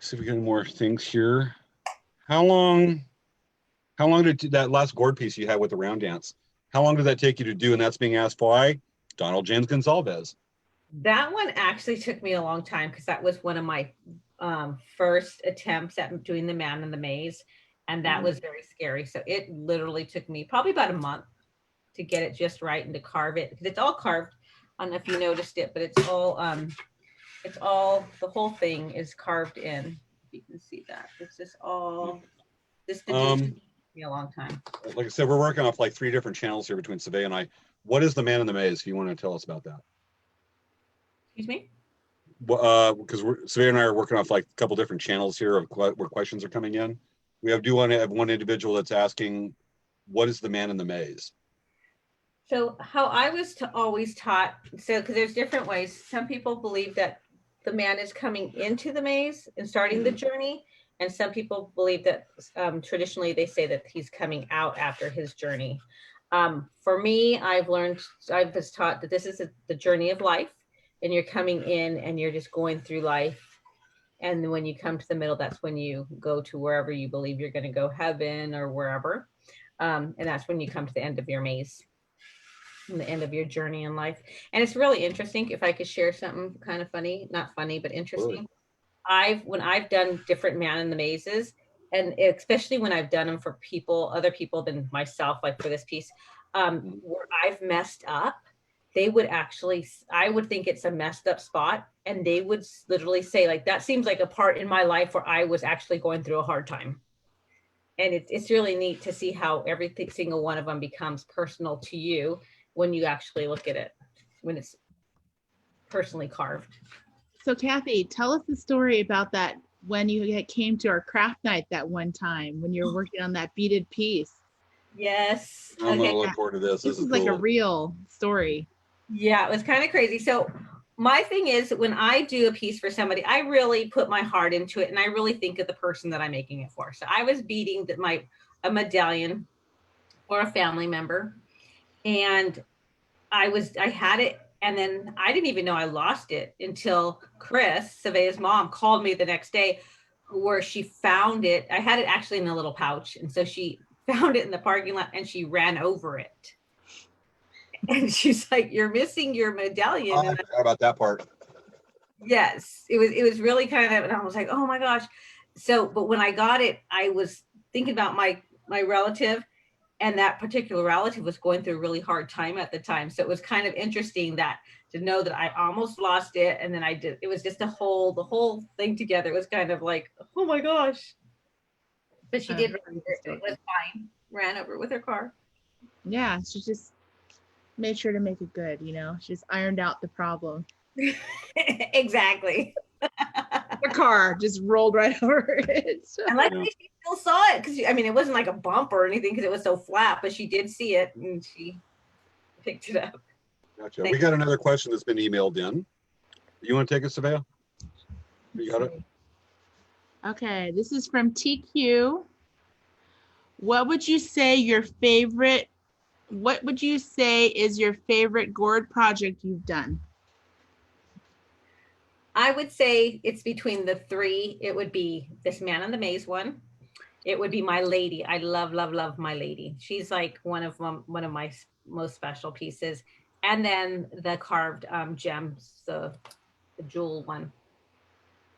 Speaker 1: See if we get any more things here. How long did that last gourd piece you had with the round dance? How long did that take you to do? And that's being asked by Donald James Gonsalves.
Speaker 4: That one actually took me a long time because that was one of my first attempts at doing the man in the maze. And that was very scary. So it literally took me probably about a month to get it just right and to carve it, because it's all carved. I don't know if you noticed it, but it's all the whole thing is carved in. You can see that. It's just all this took me a long time.
Speaker 1: Like I said, we're working off like 3 different channels here between Savea and I. What is the man in the maze? If you want to tell us about that.
Speaker 4: Excuse me?
Speaker 1: Because Savea and I are working off like a couple different channels here of where questions are coming in. We have one individual that's asking, what is the man in the maze?
Speaker 4: So how I was always taught, so because there's different ways. Some people believe that the man is coming into the maze and starting the journey, and some people believe that traditionally they say that he's coming out after his journey. For me, I was taught that this is the journey of life, and you're coming in and you're just going through life. And when you come to the middle, that's when you go to wherever you believe you're going to go, heaven or wherever. And that's when you come to the end of your maze, and the end of your journey in life. And it's really interesting. If I could share something kind of funny, not funny, but interesting. When I've done different man in the mazes, and especially when I've done them for other people than myself, like for this piece, where I've messed up, they would actually, I would think it's a messed up spot, and they would literally say, like, that seems like a part in my life where I was actually going through a hard time. And it's really neat to see how every single one of them becomes personal to you when you actually look at it, when it's personally carved.
Speaker 2: So Cathy, tell us the story about that when you came to our craft night that one time when you were working on that beaded piece.
Speaker 4: Yes.
Speaker 1: I'm gonna look forward to this.
Speaker 2: This is like a real story.
Speaker 4: Yeah, it was kind of crazy. So my thing is, when I do a piece for somebody, I really put my heart into it, and I really think of the person that I'm making it for. So I was beading a medallion for a family member, and I had it, and then I didn't even know I lost it until Chris, Savea's mom, called me the next day, where she found it. I had it actually in a little pouch, and so she found it in the parking lot, and she ran over it. And she's like, "You're missing your medallion."
Speaker 1: I forgot about that part.
Speaker 4: Yes, it was really kind of, and I was like, "Oh my gosh." So, but when I got it, I was thinking about my relative, and that particular relative was going through a really hard time at the time. So it was kind of interesting to know that I almost lost it, and then I did. It was just the whole thing together. It was kind of like, oh my gosh. But she did run over it. It was fine. Ran over it with her car.
Speaker 2: Yeah, she just made sure to make it good, she just ironed out the problem.
Speaker 4: Exactly.
Speaker 2: The car just rolled right over it.
Speaker 4: And like she still saw it, because it wasn't like a bump or anything because it was so flat, but she did see it and she picked it up.
Speaker 1: Gotcha. We got another question that's been emailed in. You want to take it, Savea? You got it?
Speaker 2: Okay, this is from TQ. What would you say is your favorite gourd project you've done?
Speaker 4: I would say it's between the three. It would be this man in the maze one. It would be my lady. I love, love, love my lady. She's like one of my most special pieces. And then the carved gems, the jewel one.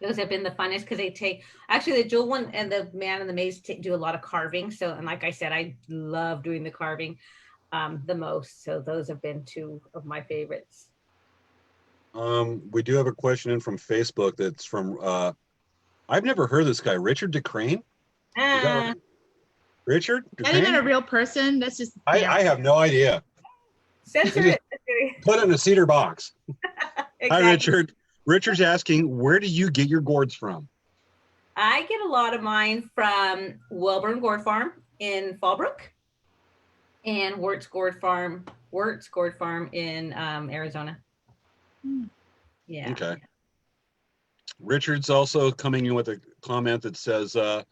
Speaker 4: Those have been the funnest because actually the jewel one and the man in the maze do a lot of carving. So, and like I said, I love doing the carving the most. So those have been two of my favorites.
Speaker 1: We do have a question in from Facebook that's from I've never heard of this guy, Richard DeCrane. Right? Richard DeCrane?
Speaker 2: Not even a real person. That's just
Speaker 1: I have no idea.
Speaker 4: Censor it.
Speaker 1: Put in a cedar box.
Speaker 4: Exactly.
Speaker 1: Hi, Richard. Richard's asking, where do you get your gourds from?
Speaker 4: I get a lot of mine from Welborn Gourd Farm in Fallbrook and Wirtz Gourd Farm in Arizona. Yeah.
Speaker 1: Okay. Richard's also coming in with a comment that says, no,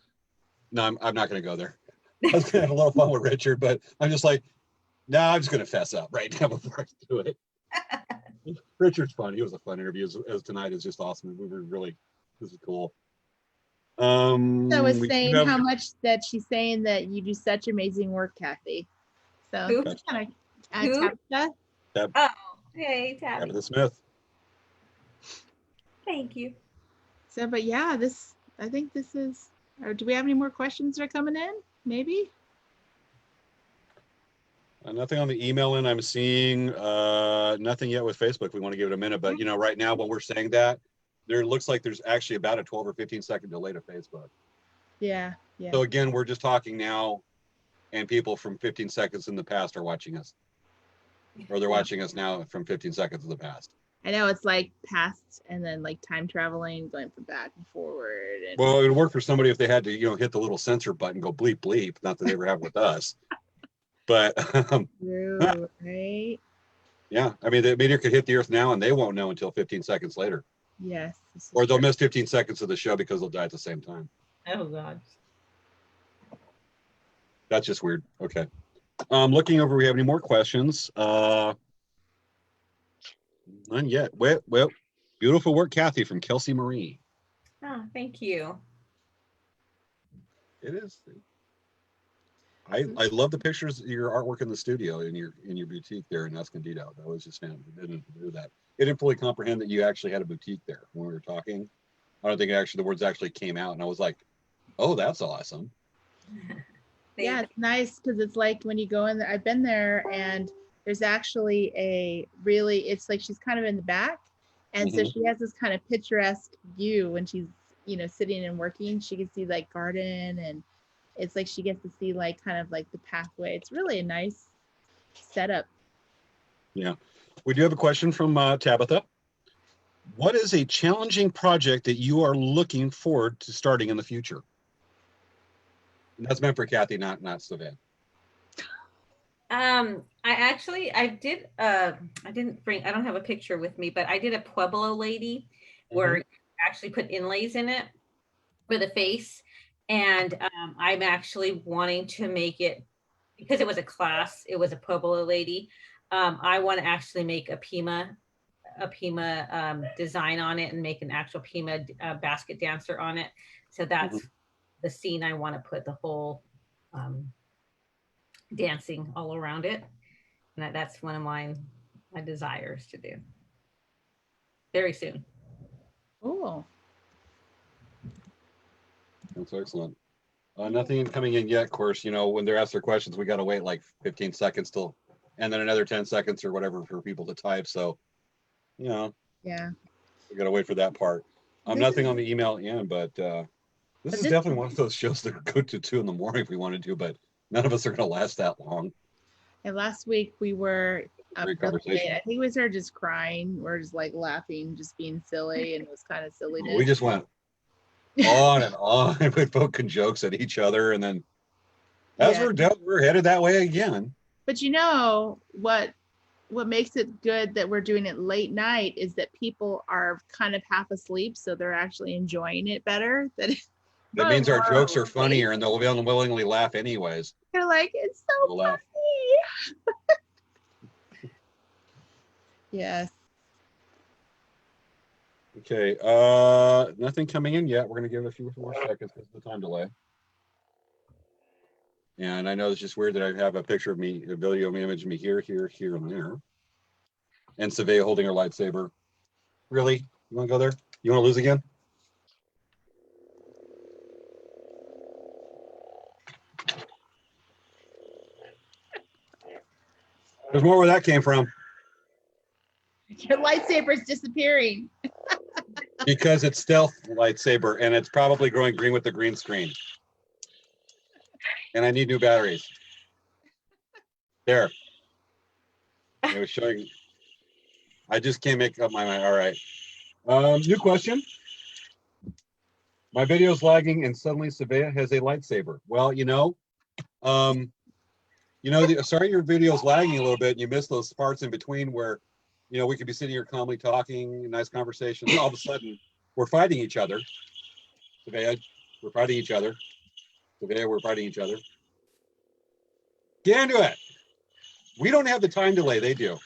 Speaker 1: I'm not going to go there. I was going to have a little fun with Richard, but I'm just like, no, I'm just going to fess up right now before I do it. Richard's fun. He was a fun interview. As tonight is just awesome. This is cool.
Speaker 2: So was saying how much that she's saying that you do such amazing work, Cathy. So just kind of
Speaker 4: Oh, hey, Tabby.
Speaker 1: Tabitha Smith.
Speaker 4: Thank you.
Speaker 2: So, but yeah, I think this is. Or do we have any more questions that are coming in? Maybe.
Speaker 1: Nothing on the email in I'm seeing. Nothing yet with Facebook. We want to give it a minute, but right now when we're saying that, there looks like there's actually about a 12 or 15 second delay to Facebook.
Speaker 2: Yeah.
Speaker 1: So again, we're just talking now, and people from 15 seconds in the past are watching us, or they're watching us now from 15 seconds in the past.
Speaker 2: I know it's like past and then like time traveling, going from back and forward.
Speaker 1: Well, it would work for somebody if they had to, hit the little censor button, go bleep bleep. Not that they ever have with us. But
Speaker 2: True, right?
Speaker 1: yeah, I mean, the meteor could hit the Earth now, and they won't know until 15 seconds later,
Speaker 2: Yes. This is
Speaker 1: or they'll
Speaker 2: true.
Speaker 1: miss 15 seconds of the show because they'll die at the same time.
Speaker 4: Oh God.
Speaker 1: That's just weird. Okay. Looking over, we have any more questions? None yet. Well, beautiful work, Cathy, from Kelsey Marie.
Speaker 4: Oh, thank you.
Speaker 1: It is. I love the pictures of your artwork in the studio in your boutique there in Escondido. That was just fantastic. I didn't do that. I didn't fully comprehend that you actually had a boutique there when we were talking. I don't think the words actually came out, and I was like, "Oh, that's awesome."
Speaker 2: Yeah, it's nice because it's like when you go in there, I've been there and there's actually it's like she's kind of in the back. And so she has this kind of picturesque view when she's, sitting and working. She can see like garden, and it's like she gets to see like kind of like the pathway. It's really a nice setup.
Speaker 1: Yeah. We do have a question from Tabitha. What is a challenging project that you are looking forward to starting in the future? And that's meant for Cathy, not Savannah.
Speaker 4: I don't have a picture with me, but I did a Pueblo lady where you actually put inlays in it for the face. And I'm actually wanting to make it, because it was a class, it was a Pueblo lady. I want to actually make a Pima design on it and make an actual Pima basket dancer on it. So that's the scene I want to put the whole dancing all around it. And that's one of my desires to do very soon.
Speaker 2: Oh,
Speaker 1: That's excellent. Nothing coming in yet. Of course, when they're asked their questions, we got to wait like 15 seconds and then another 10 seconds or whatever for people to type. So,
Speaker 2: yeah.
Speaker 1: We got to wait for that part. Nothing on the email in, but this is definitely one of those shows that could go to 2 in the morning if we wanted to, but none of us are going to last that long.
Speaker 2: And last week we were
Speaker 1: Great
Speaker 2: really
Speaker 1: conversation.
Speaker 2: late. I think we started just crying. We're just like laughing, just being silly, and it was kind of silliness.
Speaker 1: We just went on and on with poking jokes at each other, and then as we're headed that way again.
Speaker 2: But what makes it good that we're doing it late night is that people are kind of half asleep, so they're actually enjoying it better.
Speaker 1: That means our jokes are funnier, and they'll unwillingly laugh anyways.
Speaker 2: They're like, it's so funny. Yes.
Speaker 1: Okay. Nothing coming in yet. We're going to give it a few more seconds because of the time delay. And I know it's just weird that I have a picture of me, a video image of me here, and there. And Savea holding her lightsaber. Really? You want to go there? You want to lose again? There's more where that came from.
Speaker 2: Your lightsaber is disappearing.
Speaker 1: Because it's stealth lightsaber, and it's probably growing green with the green screen. And I need new batteries. There. I was showing. I just can't make up my mind. All right. New question. My video's lagging, and suddenly Savea has a lightsaber. Well, sorry your video's lagging a little bit, and you missed those parts in between where, we could be sitting here calmly talking, nice conversation. All of a sudden, we're fighting each other. Savea, we're fighting each other. Savea, we're fighting each other. Get into it. We don't have the time delay, they do.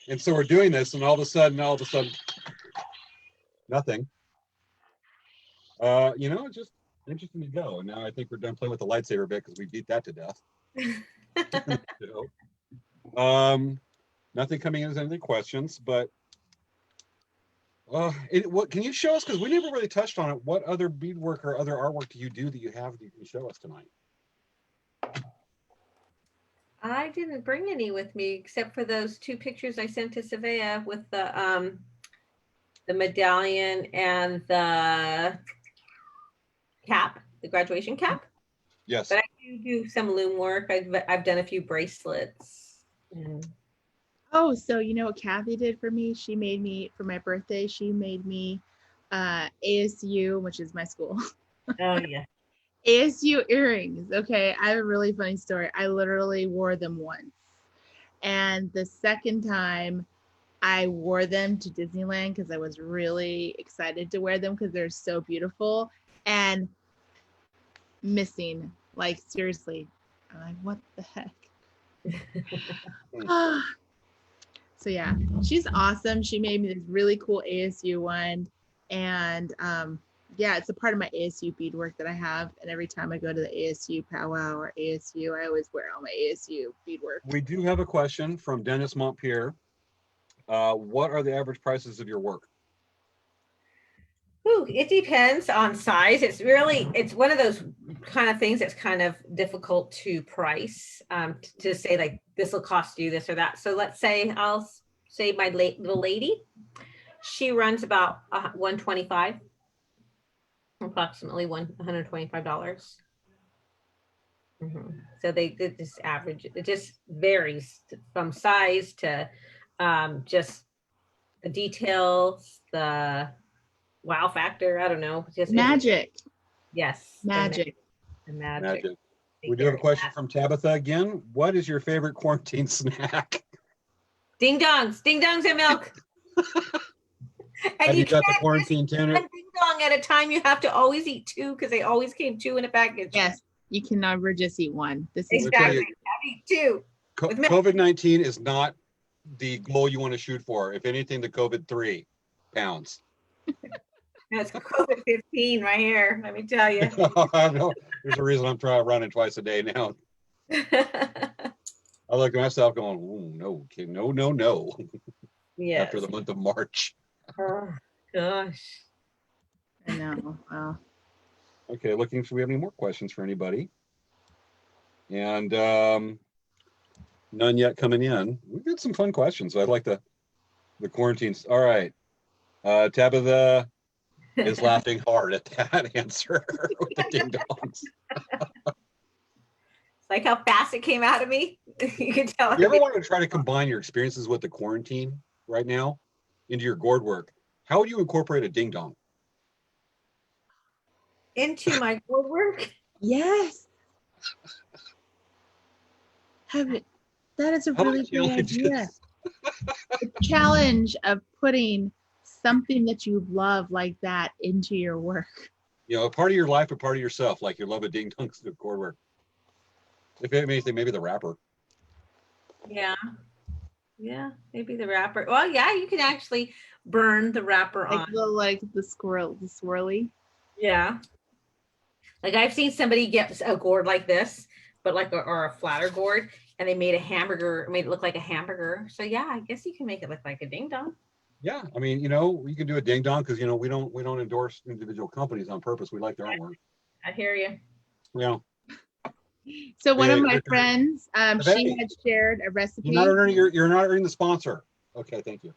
Speaker 1: And so we're doing this, and all of a sudden, nothing. It's just interesting to go. And now I think we're done playing with the lightsaber bit because we beat that to death. Nothing coming in as any questions, but what can you show us? Because we never really touched on it. What other beadwork or other artwork do you do that you have that you can show us tonight?
Speaker 4: I didn't bring any with me except for those 2 pictures I sent to Savea with the medallion and the cap, the graduation cap.
Speaker 1: Yes.
Speaker 4: But I do some loom work. I've done a few bracelets.
Speaker 2: Oh, so you know what Cathy did for me? She made me, for my birthday, she made me ASU, which is my school.
Speaker 4: Oh, yeah.
Speaker 2: ASU earrings. Okay, I have a really funny story. I literally wore them once. And the second time I wore them to Disneyland because I was really excited to wear them because they're so beautiful and missing. Like, seriously. I'm like, what the heck? So yeah, she's awesome. She made me this really cool ASU one. And yeah, it's a part of my ASU beadwork that I have. And every time I go to the ASU powwow or ASU, I always wear all my ASU beadwork.
Speaker 1: We do have a question from Dennis Montpierre. What are the average prices of your work?
Speaker 4: Ooh, it depends on size. It's one of those kind of things that's kind of difficult to price, to say like this will cost you this or that. So let's say I'll say my little lady, she runs about 125, approximately $125. So they just average. It just varies from size to just the details, the wow factor. I don't know. Just
Speaker 2: Magic.
Speaker 4: Yes.
Speaker 2: Magic.
Speaker 4: The magic.
Speaker 1: We do have a question from Tabitha again. What is your favorite quarantine snack?
Speaker 4: Ding dongs and milk. And
Speaker 1: Have you got the quarantine dinner?
Speaker 4: One ding dong at a time. You have to always eat two because they always came two in a package.
Speaker 2: Yes, you can never just eat one. This is
Speaker 4: Exactly. I eat two.
Speaker 1: COVID-19 is not the goal you want to shoot for. If anything, the COVID-3 pounds.
Speaker 4: No, it's COVID-15 right here. Let me tell you.
Speaker 1: I know. There's a reason I'm trying running twice a day now. I look at myself going, oh, no, kid, no, no, no.
Speaker 4: Yes.
Speaker 1: After the month of March.
Speaker 4: Oh, gosh.
Speaker 2: I know. Wow.
Speaker 1: Okay, looking if we have any more questions for anybody. And none yet coming in. We've got some fun questions. I like the quarantines. All right. Tabitha is laughing hard at that answer with the ding dongs.
Speaker 4: Like how fast it came out of me. You can tell.
Speaker 1: You ever want to try to combine your experiences with the quarantine right now into your gourd work? How would you incorporate a ding dong?
Speaker 4: Into my gourd work?
Speaker 2: Yes. Have it. That is a really great idea. The challenge of putting something that you love like that into your work.
Speaker 1: You know, a part of your life, a part of yourself, like you love a ding dongs to gourd work. If anything, maybe the wrapper.
Speaker 4: Yeah. Yeah, maybe the wrapper. Well, yeah, you can actually burn the wrapper on.
Speaker 2: Like the swirly.
Speaker 4: Yeah. Like I've seen somebody get a gourd like this, but like or a flatter gourd, and they made it look like a hamburger. So yeah, I guess you can make it look like a ding dong.
Speaker 1: Yeah, I mean, you know, you can do a ding dong because, you know, we don't endorse individual companies on purpose. We like their own work.
Speaker 4: I hear you.
Speaker 1: Yeah.
Speaker 2: So one of my friends, she had shared a recipe.
Speaker 1: You're not earning the sponsor. Okay, thank you.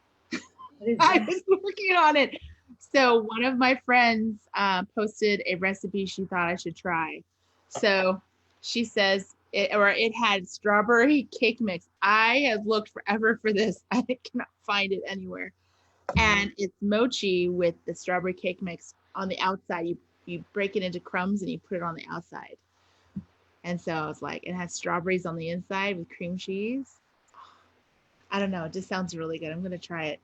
Speaker 2: I was working on it. So one of my friends posted a recipe she thought I should try. So she says it had strawberry cake mix. I have looked forever for this. I cannot find it anywhere. And it's mochi with the strawberry cake mix on the outside. You break it into crumbs and you put it on the outside. And so I was like, it has strawberries on the inside with cream cheese. I don't know. It just sounds really good. I'm going to try it.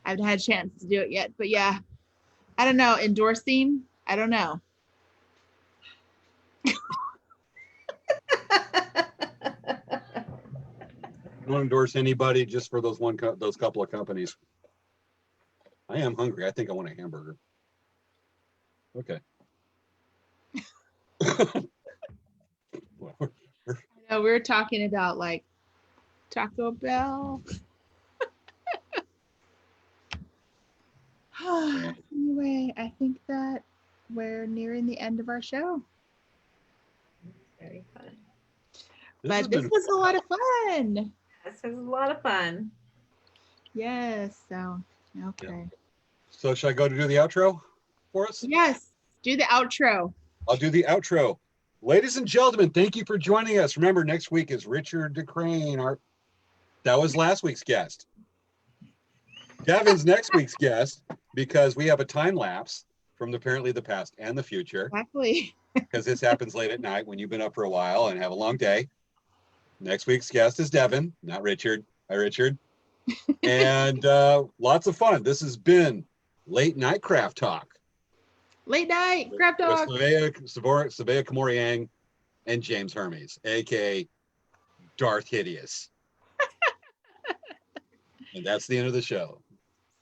Speaker 2: I haven't had a chance to do it yet, but yeah, I don't know. Endorsing? I don't know.
Speaker 1: I don't endorse anybody just for those couple of companies. I am hungry. I think I want a hamburger. Okay.
Speaker 2: We were talking about like Taco Bell. Anyway, I think that we're nearing the end of our show.
Speaker 4: Very fun.
Speaker 2: But this was a lot of fun.
Speaker 4: This was a lot of fun.
Speaker 2: Yes. So, okay.
Speaker 1: Yeah. So should I go to do the outro for us?
Speaker 2: Yes. Do the outro.
Speaker 1: I'll do the outro. Ladies and gentlemen, thank you for joining us. Remember, next week is Richard DeCrane. That was last week's guest. Kevin's next week's guest, because we have a time lapse from apparently the past and the future,
Speaker 2: Exactly.
Speaker 1: because this happens late at night when you've been up for a while and have a long day. Next week's guest is Devin, not Richard. Hi, Richard. And lots of fun. This has been Late Night Craft Talk.
Speaker 2: Late night craft
Speaker 1: With
Speaker 2: talk.
Speaker 1: Sabea Kamoriang and James Hermes, aka Darth Hideous. And that's the end of the show.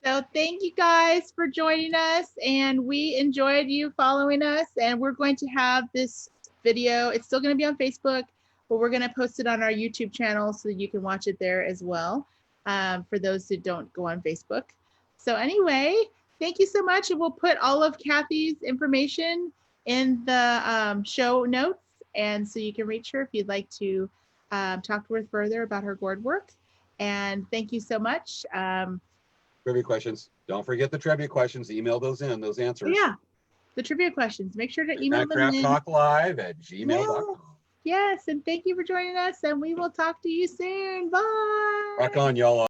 Speaker 2: So thank you guys for joining us, and we enjoyed you following us. And we're going to have this video. It's still going to be on Facebook, but we're going to post it on our YouTube channel so that you can watch it there as well, for those who don't go on Facebook. So anyway, thank you so much. And we'll put all of Cathy's information in the show notes. And so you can reach her if you'd like to talk to her further about her gourd work. And thank you so much.
Speaker 1: Trivia questions. Don't forget the trivia questions. Email those in, those answers.
Speaker 2: Yeah, the trivia questions. Make sure to email them in.
Speaker 1: LateNightCraftTalkLive@gmail.com.
Speaker 2: Yes, and thank you for joining us, and we will talk to you soon. Bye.
Speaker 1: Rock on, y'all.